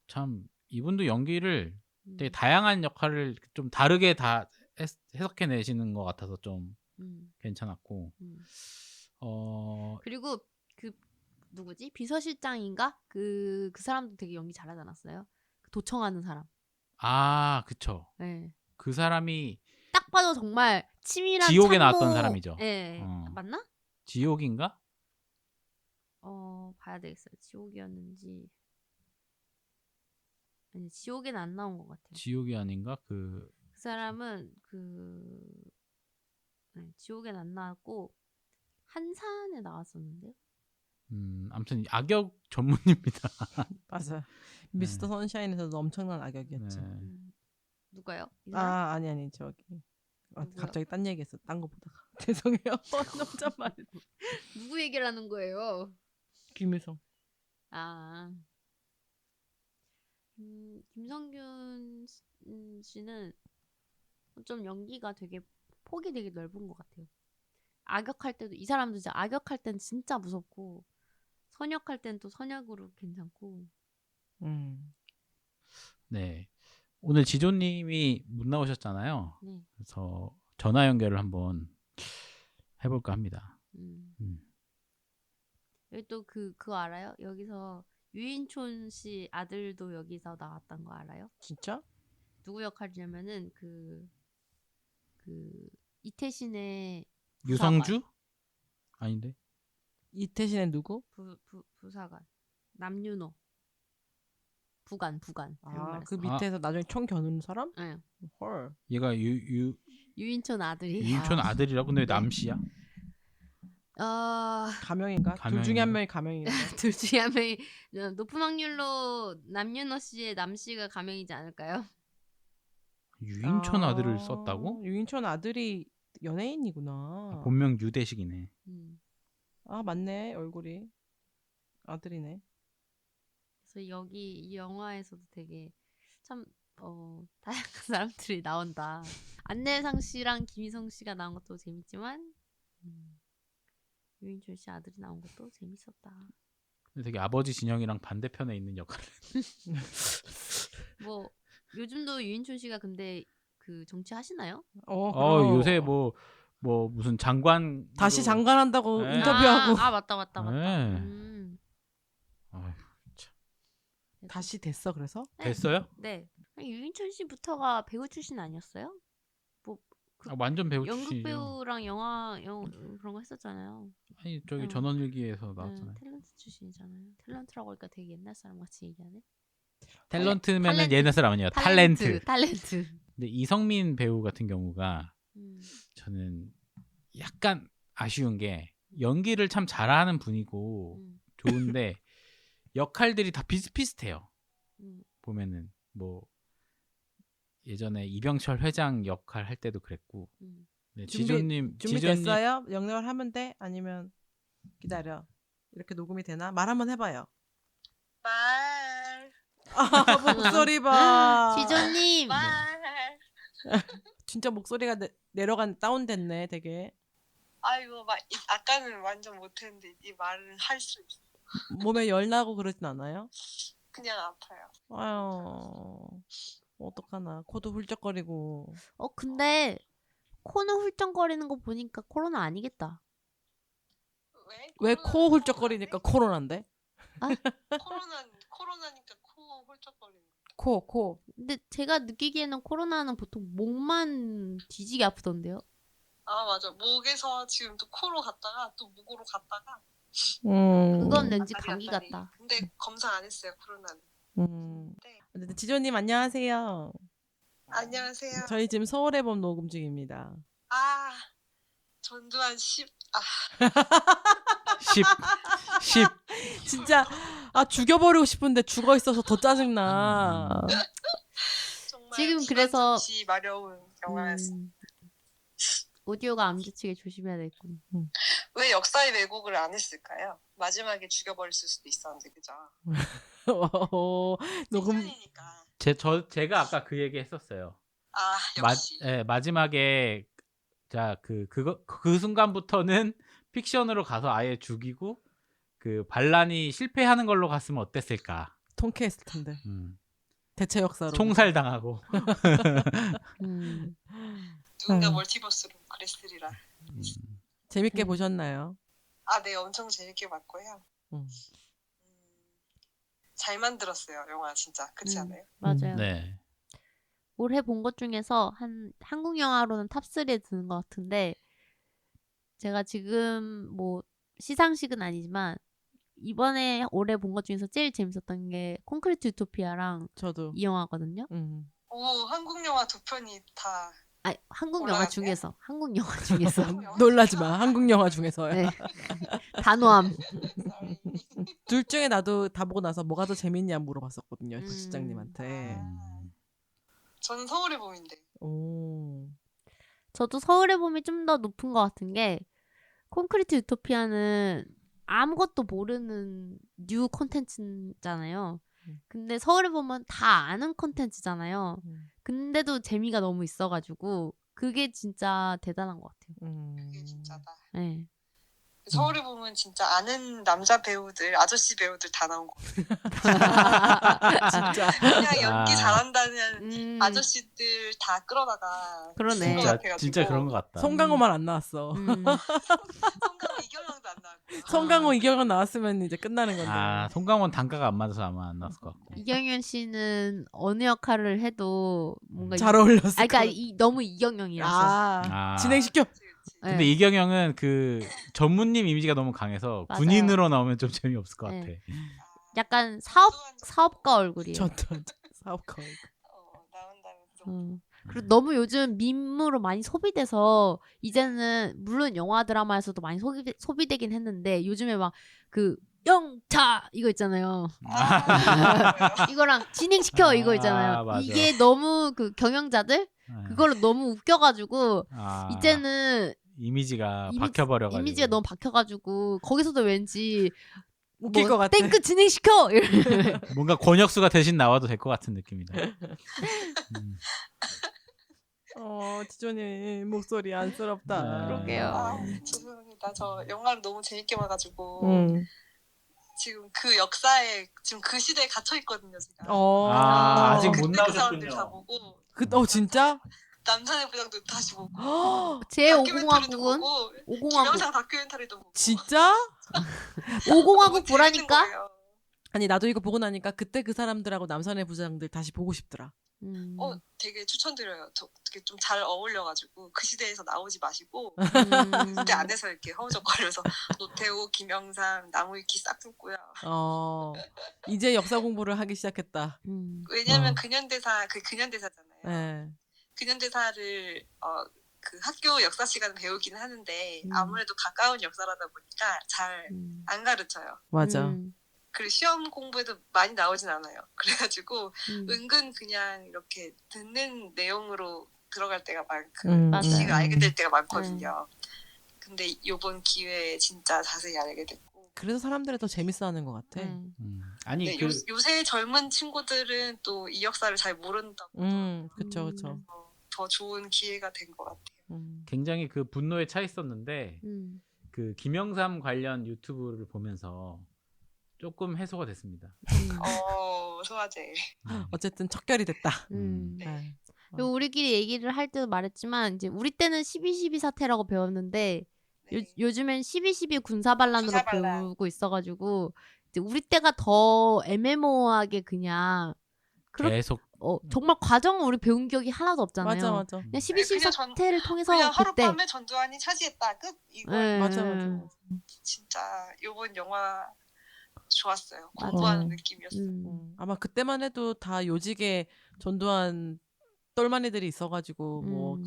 참 이분도 연기를 되게 다양한 역할을 좀 다르게 다 해석해내시는 것 같아서 좀 괜찮았고 그리고 그 누구지 비서실장인가 그 사람도 되게 연기 잘하지 않았어요? 도청하는 사람. 그쵸. 네. 그 사람이 딱 봐도 정말 치밀한 지옥에 나왔던 사람이죠. 네. 맞나? 지옥인가? 봐야 되겠어요. 지옥이었는지 아니 지옥에는 안 나온 것 같아요. 지옥이 아닌가? 그 사람은 지옥에는 안 나왔고 한산에 나왔었는데요. 아무튼 악역 전문입니다. 맞아. 미스터 선샤인에서도 엄청난 악역이었지. 누가요? 아니 저기 갑자기 딴 얘기했어. 딴 거 보다가 죄송해요. 혼잣말. 누구 얘기를 하는 거예요? 김혜성. 아, 김성균 씨는 좀 연기가 되게 폭이 되게 넓은 것 같아요. 악역할 때도 이 사람도 진짜 악역할 땐 진짜 무섭고 선역할 땐 또 선역으로 괜찮고. 네. 오늘 지조님이 못 나오셨잖아요. 네. 그래서 전화 연결을 한번 해볼까 합니다. 여기 또 그거 알아요? 여기서 유인촌 씨 아들도 여기서 나왔던 거 알아요? 진짜? 누구 역할이냐면은 그 이태신의 유성주? 아닌데? 이태신의 누구? 부사관 남윤호. 부관 아, 그 밑에서 나중에 총 겨누는 사람? 네. 헐. 얘가 유인촌 아들이. 유인촌 아들이라고? 근데 왜 남씨야? 가명인가? 둘 중에 한 명이 가명이네. 둘 중에 한 명이 높은 확률로 남윤호 씨의 남씨가 가명이지 않을까요? 유인촌 아들을 썼다고? 유인촌 아들이 연예인이구나. 본명 유대식이네. 아 맞네 얼굴이 아들이네. 그래서 여기 이 영화에서도 되게 참 다양한 사람들이 나온다. 안내상 씨랑 김희성 씨가 나온 것도 재밌지만 유인촌 씨 아들이 나온 것도 재밌었다. 근데 되게 아버지 진영이랑 반대편에 있는 역할을. 뭐 요즘도 유인촌 씨가 근데 그 정치 하시나요? 요새 뭐 무슨 장관 다시 장관 한다고 네. 인터뷰하고 맞다. 네. 아휴, 참. 다시 됐어 그래서? 됐어요? 네. 유인촌 씨부터가 배우 출신 아니었어요? 완전 배우 연극 출신이죠. 배우랑 영화 그런 거 했었잖아요. 아니 저기 전원일기에서 나왔잖아요. 탤런트 출신이잖아요. 탤런트라고 하니까 되게 옛날 사람 같이 얘기하네. 탤런트면은 탤런트. 옛날 사람 아니에요. 탤런트. 근데 이성민 배우 같은 경우가 저는 약간 아쉬운 게 연기를 참 잘하는 분이고 좋은데 역할들이 다 비슷비슷해요. 보면은 뭐 예전에 이병철 회장 역할 할 때도 그랬고. 네, 준비됐어요? 영역을 하면 돼? 아니면 기다려. 이렇게 녹음이 되나? 말 한번 해봐요. 말. 목소리 봐. 지조님. 말. 진짜 목소리가 내려간 다운됐네, 되게. 아이고, 아까는 완전 못했는데 이 말은 할 수 있어. 몸에 열 나고 그러진 않아요? 그냥 아파요. 아유, 어떡하나. 코도 훌쩍거리고. 근데 코는 훌쩍거리는 거 보니까 코로나 아니겠다. 왜 코 훌쩍거리니까 코로나인데? 코로나니까 코 훌쩍거리는 거. 코. 근데 제가 느끼기에는 코로나는 보통 목만 뒤지게 아프던데요. 아 맞아. 목에서 지금 또 코로 갔다가 또 목으로 갔다가. 그건 왠지 감기 같다. 근데 검사 안 했어요 코로나는. 네. 지조님 안녕하세요. 안녕하세요. 저희 지금 서울의 봄 녹음 중입니다. 전두환 10. 10. 진짜 죽여버리고 싶은데 죽어 있어서 더 짜증나. 정말 지금 그래서 마려운 영화였어. 오디오가 안 지치게 조심해야 되겠군. 왜 역사의 왜곡을 안 했을까요? 마지막에 죽여버릴 수도 있었는데 그죠? 녹음. 생전이니까. 제가 아까 그 얘기 했었어요. 역시. 마지막에 그 순간부터는 픽션으로 가서 아예 죽이고 그 반란이 실패하는 걸로 갔으면 어땠을까? 통쾌했을 텐데. 대체 역사로. 총살당하고. 누군가 멀티버스로 그랬으리라. 재밌게 보셨나요? 네, 엄청 재밌게 봤고요. 잘 만들었어요, 영화 진짜. 그렇지 않아요? 맞아요. 네. 올해 본 것 중에서 한국 영화로는 탑3에 드는 것 같은데 제가 지금 뭐 시상식은 아니지만 이번에 올해 본 것 중에서 제일 재밌었던 게 콘크리트 유토피아랑 저도 이 영화거든요. 한국 영화 두 편이 다. 한국 올라갔네? 영화 중에서 한국 영화 중에서 놀라지 마. 한국 영화 중에서요. 네. 단호함. 둘 중에 나도 다 보고 나서 뭐가 더 재밌냐 물어봤었거든요. 박 실장님한테. 저는 서울의 봄인데. 저도 서울의 봄이 좀 더 높은 것 같은 게 콘크리트 유토피아는 아무것도 모르는 뉴 콘텐츠잖아요. 근데 서울의 봄은 다 아는 콘텐츠잖아요. 근데도 재미가 너무 있어가지고 그게 진짜 대단한 것 같아요. 그게 진짜다. 네. 서울에 보면 진짜 아는 남자 배우들, 아저씨 배우들 다 나온 거. 진짜. 그냥 연기 잘한다는 아저씨들 다 끌어다가. 그러네. 진짜 그런 것 같다. 송강호만 안 나왔어. 송강호 이경영도 안 나왔고. 송강호 이경영 나왔으면 이제 끝나는 건데. 아, 송강호는 단가가 안 맞아서 아마 안 나왔을 것 같고. 이경영 씨는 어느 역할을 해도 뭔가 잘 어울렸어. 그러니까 너무 이경영이라서. 진행시켜. 근데 네. 이경영은 그 전무님 이미지가 너무 강해서 맞아요. 군인으로 나오면 좀 재미없을 것 같아. 네. 약간 사업가 얼굴이에요. 전투 사업가. 나온다면서. 그리고 너무 요즘 밈으로 많이 소비돼서 이제는 물론 영화 드라마에서도 많이 소비되긴 했는데 요즘에 막 그 영차 이거 있잖아요. 이거랑 진행시켜 이거 있잖아요. 맞아. 이게 너무 그 경영자들 그걸로 너무 웃겨가지고 이제는 이미지가 박혀버려가지고 이미지가 너무 박혀가지고 거기서도 왠지 웃길 것 같아. 땡크 진행시켜 뭔가 권혁수가 대신 나와도 될 것 같은 느낌이다. 지조님 목소리 안쓰럽다. 그러게요. 죄송합니다. 저 영화를 너무 재밌게 봐가지고 지금 그 역사에 지금 그 시대에 갇혀 있거든요. 제가. 아직 못 그때 그 사람들 다 나오셨군요. 보고 진짜? 남산의 부장도 다시 보고 제 다큐멘터리도 5공화국은 보고 5공화국 김영상 다큐멘터리도 보고 진짜? 5공화국 보라니까. 아니 나도 이거 보고 나니까 그때 그 사람들하고 남산의 부장들 다시 보고 싶더라. 되게 추천드려요. 되게 좀 잘 어울려가지고 그 시대에서 나오지 마시고 그때 안에서 이렇게 허우적거려서 노태우, 김영삼, 나무위키 싹 훑고요. 이제 역사 공부를 하기 시작했다. 왜냐면 근현대사잖아요. 네. 근현대사를 그 학교 역사 시간 배우기는 하는데 아무래도 가까운 역사라다 보니까 잘 안 가르쳐요. 맞아. 그리고 시험 공부에도 많이 나오진 않아요. 그래가지고 은근 그냥 이렇게 듣는 내용으로 들어갈 때가 많고 지식을 알게 될 때가 많거든요. 근데 이번 기회에 진짜 자세히 알게 됐고. 그래서 사람들이 더 재밌어하는 것 같아. 아니 요새 젊은 친구들은 또 이 역사를 잘 모른다고. 그쵸. 더 좋은 기회가 된 것 같아요. 굉장히 그 분노에 차 있었는데 그 김영삼 관련 유튜브를 보면서 조금 해소가 됐습니다. 소화제. 어쨌든 척결이 됐다. 네. 그리고 우리끼리 얘기를 할 때도 말했지만 이제 우리 때는 12.12 사태라고 배웠는데 요즘엔 12.12 군사반란으로 배우고 있어가지고 이제 우리 때가 더 애매모호하게 그냥 계속 정말 과정을 우리 배운 기억이 하나도 없잖아요. 맞아. 그냥 12.12 그냥 사태를 통해서 그냥 그때 하룻밤에 전두환이 차지했다 끝. 이거 맞아. 진짜 이번 영화 좋았어요. 공부하는 느낌이었어요. 아마 그때만 해도 다 요직에 전두환 똘마니들이 있어가지고 뭐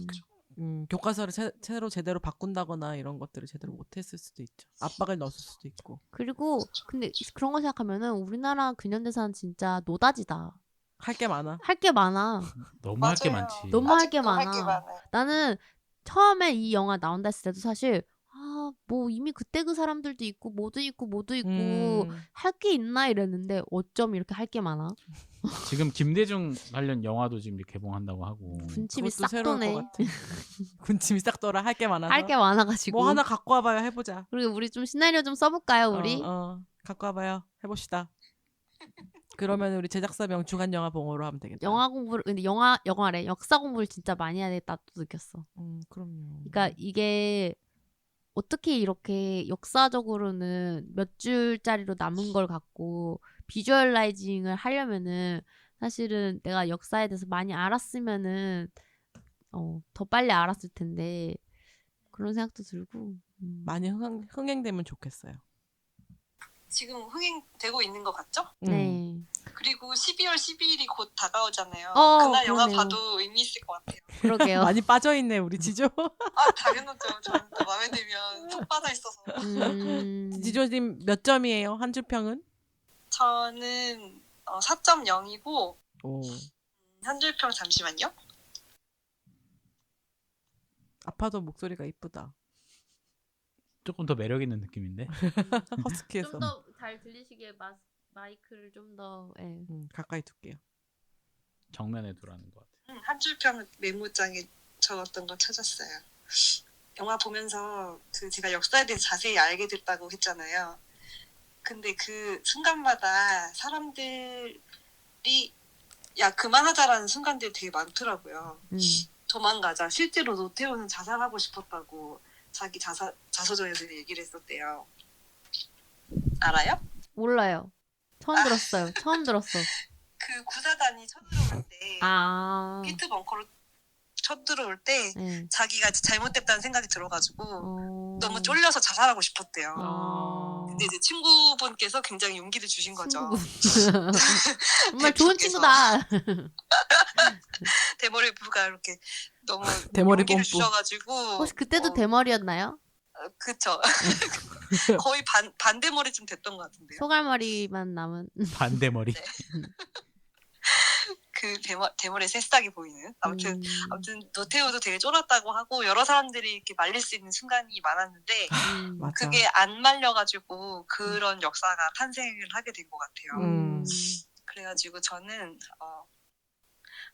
교과서를 새로 제대로 바꾼다거나 이런 것들을 제대로 못했을 수도 있죠. 압박을 넣었을 수도 있고. 그리고 근데 그런 거 생각하면은 우리나라 근현대사는 진짜 노다지다. 할 게 많아. 할 게 많아. 너무 할 게 많지. 너무 할 게 아직도 할 많아. 게 많아요. 나는 처음에 이 영화 나온다 했을 때도 사실 뭐 이미 그때 그 사람들도 있고 뭐도 있고 할 게 있나 이랬는데 어쩜 이렇게 할 게 많아. 지금 김대중 관련 영화도 지금 개봉한다고 하고. 군침이 싹 새로울 도네. 것 같아. 군침이 싹 돌아. 할 게 많아서. 할 게 많아가지고. 뭐 하나 갖고 와봐요. 해보자. 그리고 우리 좀 시나리오 좀 써볼까요 우리? 갖고 와봐요. 해봅시다. 그러면 우리 제작사명 주간 영화 봉으로 하면 되겠다. 영화 공부를 근데 영화래 역사 공부를 진짜 많이 해야 되겠다 또 느꼈어. 그럼요. 그러니까 이게 어떻게 이렇게 역사적으로는 몇 줄짜리로 남은 걸 갖고 비주얼라이징을 하려면은 사실은 내가 역사에 대해서 많이 알았으면은 더 빨리 알았을 텐데 그런 생각도 들고 많이 흥행되면 좋겠어요. 지금 흥행되고 있는 것 같죠? 네. 그리고 12월 12일이 곧 다가오잖아요. 그러네요. 그날 영화 봐도 의미 있을 것 같아요. 그러게요. 많이 빠져있네 우리 지조. 당연하죠. 저는 또 마음에 들면 푹 빠져 있어서. 지조님 몇 점이에요? 한 줄 평은? 저는 아파도 목소리가 이쁘다. 조금 더 매력 있는 느낌인데. 허스키해서. 좀 더 잘 들리시게 마이크를 좀 더 가까이 둘게요. 정면에 두라는 것 같아요. 한 줄평 메모장에 적었던 거 찾았어요. 영화 보면서 그 제가 역사에 대해서 자세히 알게 됐다고 했잖아요. 근데 그 순간마다 사람들이 야 그만하자라는 순간들이 되게 많더라고요. 도망가자. 실제로 노태우는 자살하고 싶었다고 자기 자서전에서 얘기를 했었대요. 알아요? 몰라요. 처음 들었어요. 처음 들었어. 그 구사단이 쳐들어올 때 피트 벙커로 쳐들어올 때 자기가 잘못됐다는 생각이 들어가지고 너무 쫄려서 자살하고 싶었대요. 근데 이제 친구분께서 굉장히 용기를 주신 거죠. 정말 좋은 친구다. 대머리 부가 이렇게 너무 대머리 용기를 뽐뿌. 주셔가지고 혹시 그때도 대머리였나요? 그쵸. 거의 반대머리쯤 됐던 것 같은데요. 소갈머리만 남은. 반대머리. 네. 그 대머리 새싹이 보이는. 아무튼 노태우도 되게 쫄았다고 하고 여러 사람들이 이렇게 말릴 수 있는 순간이 많았는데 맞아. 그게 안 말려가지고 그런 역사가 탄생을 하게 된 것 같아요. 그래가지고 저는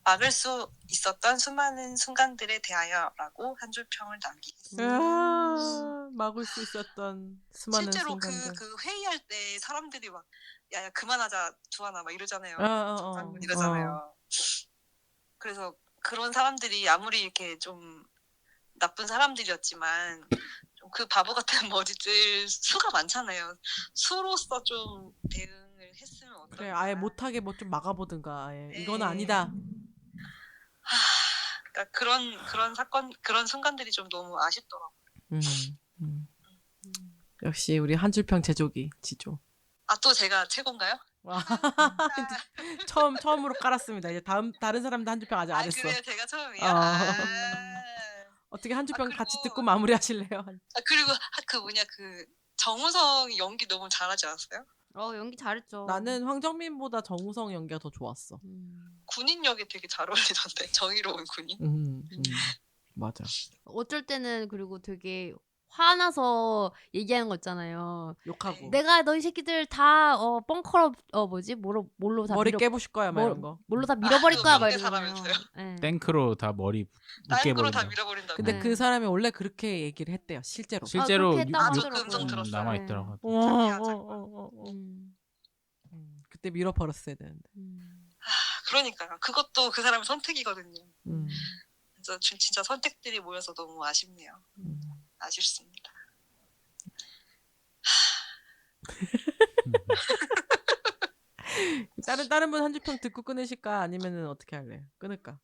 막을 수 있었던 수많은 순간들에 대하여라고 한 줄 평을 남기겠습니다. 막을 수 있었던 수많은 실제로 순간들. 그 회의할 때 사람들이 막 야야 그만하자 두하나 막 이러잖아요. 장군 어. 이러잖아요. 그래서 그런 사람들이 아무리 이렇게 좀 나쁜 사람들이었지만 좀 그 바보 같은 머리들 수가 많잖아요. 수로서 좀 대응을 했으면 어떨까. 그래 아예 못하게 뭐 좀 막아보든가. 아예. 네. 이건 아니다. 그러니까 그런 사건 그런 순간들이 좀 너무 아쉽더라고요. 역시 우리 한 줄평 제조기 지조. 아 또 제가 최고인가요? 와. 처음으로 깔았습니다. 이제 다른 사람도 한 줄평 아직 안 했어. 그래요 제가 처음이요. 어떻게 한 줄평 그리고- 같이 듣고 마무리하실래요? 그리고 그 정우성 연기 너무 잘하지 않았어요? 연기 잘했죠. 나는 황정민보다 정우성 연기가 더 좋았어. 군인 역에 되게 잘 어울리던데 정의로운 군인. 맞아. 어쩔 때는 그리고 되게 화나서 얘기하는 거 있잖아요. 욕하고. 내가 너희 새끼들 다 벙커로 뭘로 다 머리 깨부실 거야 막 이런 거. 뭘로 다 밀어버릴 거야 막 명대 이러잖아요. 사람이었어요. 네. 탱크로 다 머리 딴으로 묶여버린다. 다 밀어버린다고. 근데 네. 그 사람이 원래 그렇게 얘기를 했대요. 실제로. 실제로 그렇게 했다고 저 그 음성 들었어요. 남아 있더라고. 그때 밀어버렸어야 되는데. 그러니까요. 그것도 그 사람의 선택이거든요. 음. 진짜 선택들이 모여서 너무 아쉽네요. 아쉽습니다. 다른 분 한 줄평 듣고 끊으실까? 아니면은 어떻게 할래요? 끊을까?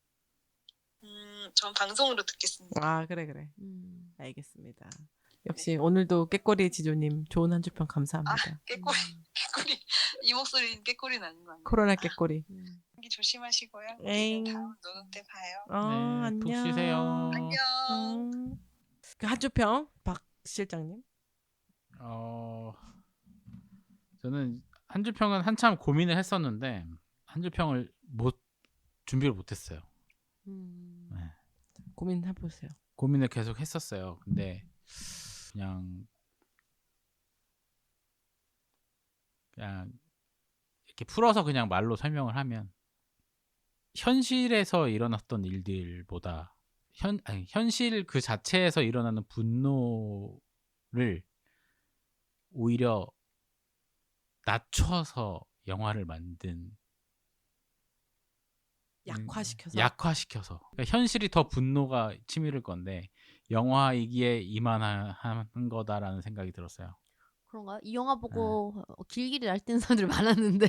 전 방송으로 듣겠습니다. 아 그래. 알겠습니다. 역시 오늘도 깨꼬리 지조님 좋은 한 줄평 감사합니다. 깨꼬리 이 목소리는 깨꼬리는 아닌 거 아니에요? 코로나 깨꼬리. 감기 조심하시고요. 에잉. 우리는 다음 노는 때 봐요. 네, 안녕. 푹 쉬세요. 안녕. 한 줄평 박 실장님. 저는 한 줄평은 한참 고민을 했었는데 한 줄평을 준비를 못했어요. 네. 고민해보세요. 고민을 계속 했었어요. 근데 그냥 이렇게 풀어서 그냥 말로 설명을 하면 현실에서 일어났던 일들보다 현실 그 자체에서 일어나는 분노를 오히려 낮춰서 영화를 만든 약화시켜서 그러니까 현실이 더 분노가 치밀을 건데 영화이기에 이만한 거다라는 생각이 들었어요. 그런가요? 이 영화 보고 길길이 날뛰는 사람들 많았는데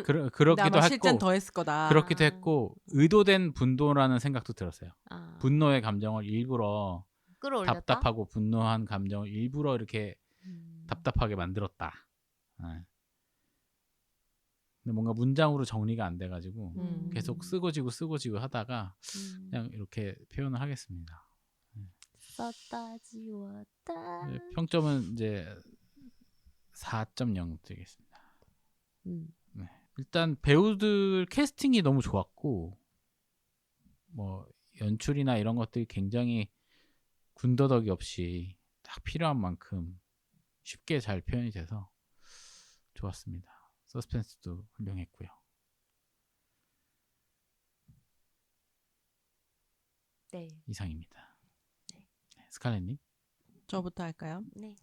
그렇기도 실제는 했고 더 했을 거다. 그렇기도 했고 의도된 분노라는 생각도 들었어요. 아, 분노의 감정을 일부러 끌어올렸다? 답답하고 분노한 감정을 일부러 이렇게 답답하게 만들었다. 네. 근데 뭔가 문장으로 정리가 안 돼가지고 계속 쓰고지고 하다가 그냥 이렇게 표현을 하겠습니다. 썼다 지웠다. 네, 평점은 이제 4.0 드리겠습니다. 네. 일단 배우들 캐스팅이 너무 좋았고 뭐 연출이나 이런 것들이 굉장히 군더더기 없이 딱 필요한 만큼 쉽게 잘 표현이 돼서 좋았습니다. 서스펜스도 훌륭했고요. 네. 이상입니다. 네. 스칼렛님? 저부터 할까요? 네.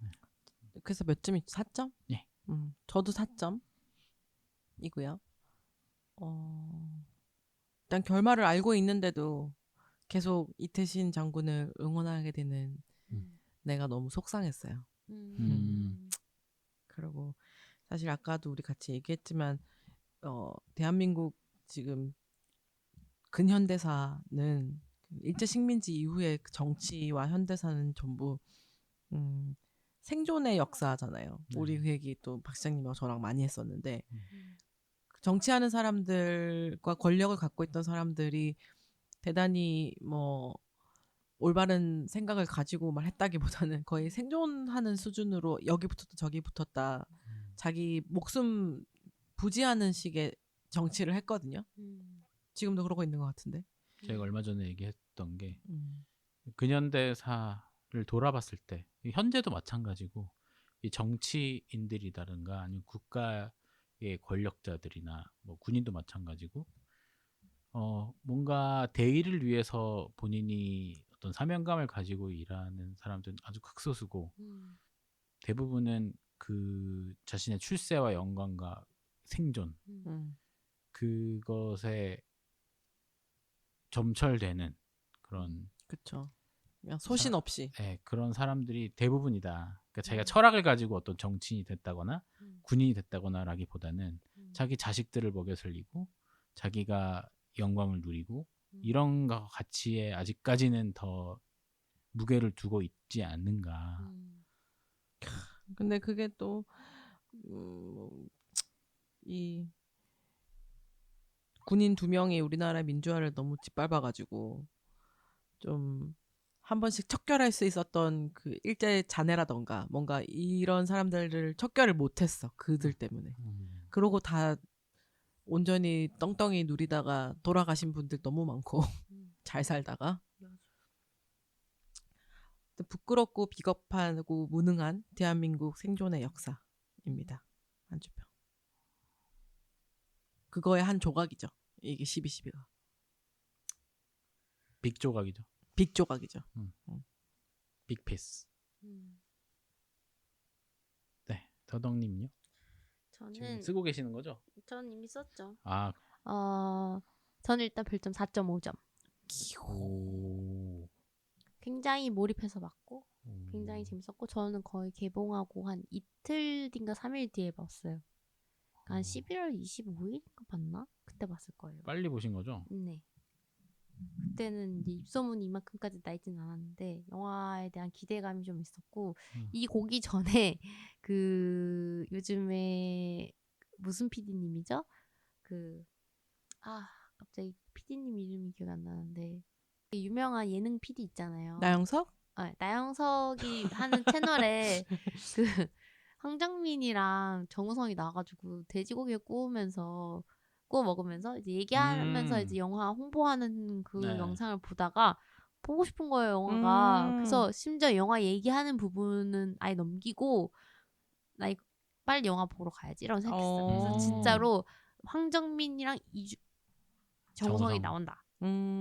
그래서 몇 점이죠? 4점? 예. 저도 4점이고요. 일단 결말을 알고 있는데도 계속 이태신 장군을 응원하게 되는 내가 너무 속상했어요. 그리고 사실 아까도 우리 같이 얘기했지만 대한민국 지금 근현대사는 일제 식민지 이후의 정치와 현대사는 전부 생존의 역사잖아요. 우리 그 얘기 또 박 시장님과 저랑 많이 했었는데 정치하는 사람들과 권력을 갖고 있던 사람들이 대단히 뭐 올바른 생각을 가지고 말했다기보다는 거의 생존하는 수준으로 여기 붙었다 저기 붙었다 자기 목숨 부지하는 식의 정치를 했거든요. 지금도 그러고 있는 것 같은데. 제가 얼마 전에 얘기했던 게 근현대사를 돌아봤을 때 현재도 마찬가지고 이 정치인들이라든가 아니면 국가의 권력자들이나 뭐 군인도 마찬가지고 뭔가 대의를 위해서 본인이 어떤 사명감을 가지고 일하는 사람들은 아주 극소수고 대부분은 그 자신의 출세와 영광과 생존 그것에 점철되는 그런 그쵸. 그냥 소신 없이. 네, 그런 사람들이 대부분이다. 그러니까 자기가 철학을 가지고 어떤 정치인이 됐다거나 군인이 됐다거나라기보다는 자기 자식들을 먹여 살리고 자기가 영광을 누리고 이런 가치에 아직까지는 더 무게를 두고 있지 않는가. 근데 그게 또 이 군인 2명이 우리나라 민주화를 너무 짓밟아가지고 좀 한 번씩 척결할 수 있었던 그 일제 자네라던가 뭔가 이런 사람들을 척결을 못했어. 그들 때문에. 그러고 다 온전히 떵떵이 누리다가 돌아가신 분들 너무 많고 잘 살다가 부끄럽고 비겁하고 무능한 대한민국 생존의 역사입니다. 한 주평. 그거의 한 조각이죠. 이게 12.12가. 빅 조각이죠. 빅 조각이죠. 빅 피스. 네, 더덕님요? 지금 저는 쓰고 계시는 거죠? 전 이미 썼죠. 아, 저는 일단 별점 4.5점. 오. 굉장히 몰입해서 봤고 굉장히 재밌었고 저는 거의 개봉하고 한 이틀 뒤인가 3일 뒤에 봤어요. 그러니까 한 11월 25일인가 봤나? 그때 봤을 거예요. 빨리 보신 거죠? 네. 그때는 이제 입소문이 이만큼까지 나 있진 않았는데 영화에 대한 기대감이 좀 있었고 이 보기 전에 그 요즘에 무슨 PD님이죠? 갑자기 PD님 이름이 기억 안 나는데 유명한 예능 PD 있잖아요. 나영석? 나영석이 하는 채널에 그 황정민이랑 정우성이 나와가지고 돼지고기 구워 먹으면서 이제 얘기하면서 이제 영화 홍보하는 그 네. 영상을 보다가 보고 싶은 거예요, 영화가. 그래서 심지어 영화 얘기하는 부분은 아예 넘기고 나 이거 빨리 영화 보러 가야지 이런 생각했어요. 그래서 진짜로 황정민이랑 정우성이 나온다.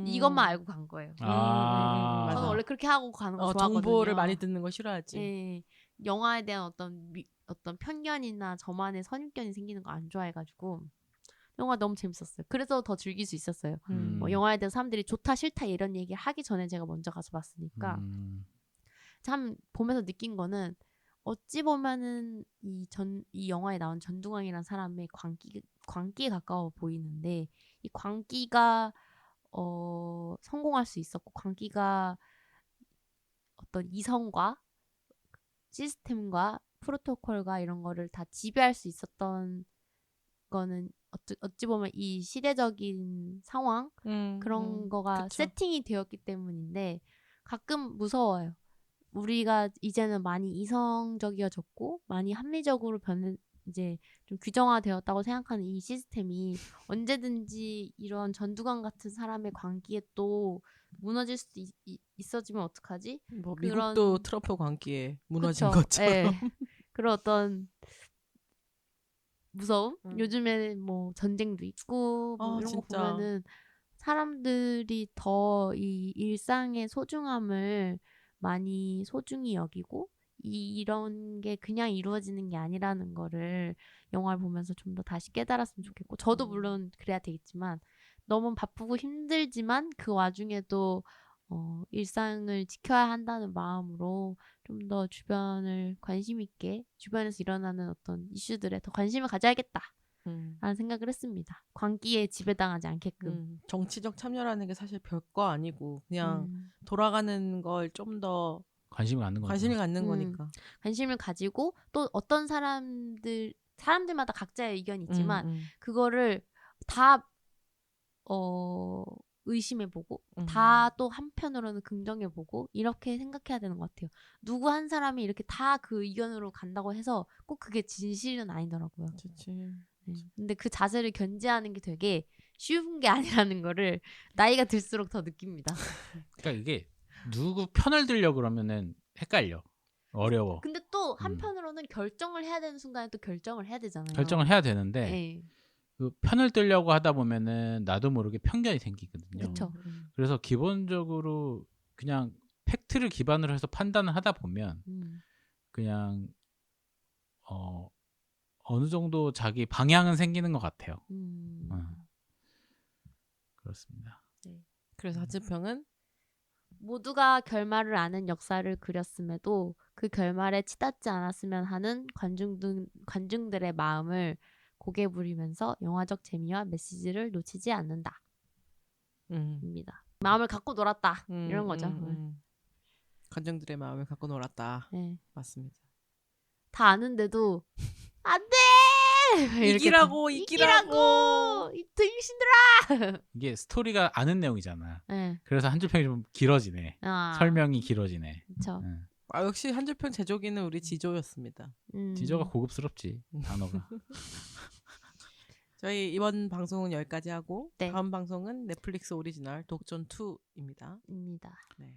이것만 알고 간 거예요. 저는 원래 그렇게 하고 가는 거 좋아하거든요. 정보를 많이 듣는 거 싫어하지. 네. 영화에 대한 어떤 편견이나 저만의 선입견이 생기는 거 안 좋아해가지고 영화 너무 재밌었어요. 그래서 더 즐길 수 있었어요. 뭐 영화에 대해서 사람들이 좋다 싫다 이런 얘기를 하기 전에 제가 먼저 가서 봤으니까 참 보면서 느낀 거는 어찌 보면은 이 영화에 나온 전두광이라는 사람의 광기에 가까워 보이는데 이 광기가 성공할 수 있었고 광기가 어떤 이성과 시스템과 프로토콜과 이런 거를 다 지배할 수 있었던 거는 어찌 보면 이 시대적인 상황 그런 거가 그쵸. 세팅이 되었기 때문인데 가끔 무서워요. 우리가 이제는 많이 이성적이어졌고 많이 합리적으로 이제 좀 규정화되었다고 생각하는 이 시스템이 언제든지 이런 전두광 같은 사람의 광기에 또 무너질 수도 있어지면 어떡하지? 뭐 그런- 미국도 트럼프 관계에 무너진 그쵸. 것처럼. 예. 그런 어떤 무서움? 음. 요즘에 뭐 전쟁도 있고 뭐 아, 이런 거 진짜. 보면은 사람들이 더 이 일상의 소중함을 많이 소중히 여기고 이런 게 그냥 이루어지는 게 아니라는 거를 영화를 보면서 좀 더 다시 깨달았으면 좋겠고 저도 물론 그래야 되겠지만 너무 바쁘고 힘들지만 그 와중에도 일상을 지켜야 한다는 마음으로 좀 더 주변을 관심 있게 주변에서 일어나는 어떤 이슈들에 더 관심을 가져야겠다 라는 생각을 했습니다. 광기에 지배당하지 않게끔. 정치적 참여라는 게 사실 별거 아니고 그냥 음. 돌아가는 걸 좀 더 관심을 갖는 거죠. 관심을 갖는 거니까. 관심을 가지고 또 어떤 사람들마다 각자의 의견이 있지만 그거를 다 의심해보고 다 또 한편으로는 긍정해보고 이렇게 생각해야 되는 것 같아요. 누구 한 사람이 이렇게 다 그 의견으로 간다고 해서 꼭 그게 진실은 아니더라고요. 그렇지. 네. 근데 그 자세를 견제하는 게 되게 쉬운 게 아니라는 거를 나이가 들수록 더 느낍니다. 그러니까 이게 누구 편을 들려 그러면은 헷갈려. 어려워. 근데 또 한편으로는 결정을 해야 되는 순간에 또 결정을 해야 되잖아요. 결정을 해야 되는데 네. 그 편을 들려고 하다 보면은 나도 모르게 편견이 생기거든요. 그쵸. 그래서 기본적으로 그냥 팩트를 기반으로 해서 판단을 하다 보면 그냥 어느 정도 자기 방향은 생기는 것 같아요. 그렇습니다. 네. 그래서 하즈평은 모두가 결말을 아는 역사를 그렸음에도 그 결말에 치닫지 않았으면 하는 관중들의 마음을 고개 부리면서 영화적 재미와 메시지를 놓치지 않는다. 입니다. 마음을 갖고 놀았다. 이런 거죠. 관중들의 마음을 갖고 놀았다. 네. 맞습니다. 다 아는데도 안 돼! 이기라고! 이 등신들아! 이게 스토리가 아는 내용이잖아. 네. 그래서 한 줄 평이 좀 길어지네. 아. 설명이 길어지네. 그쵸. 역시 한줄평 제조기는 우리 지조였습니다. 지조가 고급스럽지, 단어가. 저희 이번 방송은 여기까지 하고 네. 다음 방송은 넷플릭스 오리지널 독전 2입니다. 입니다. 네.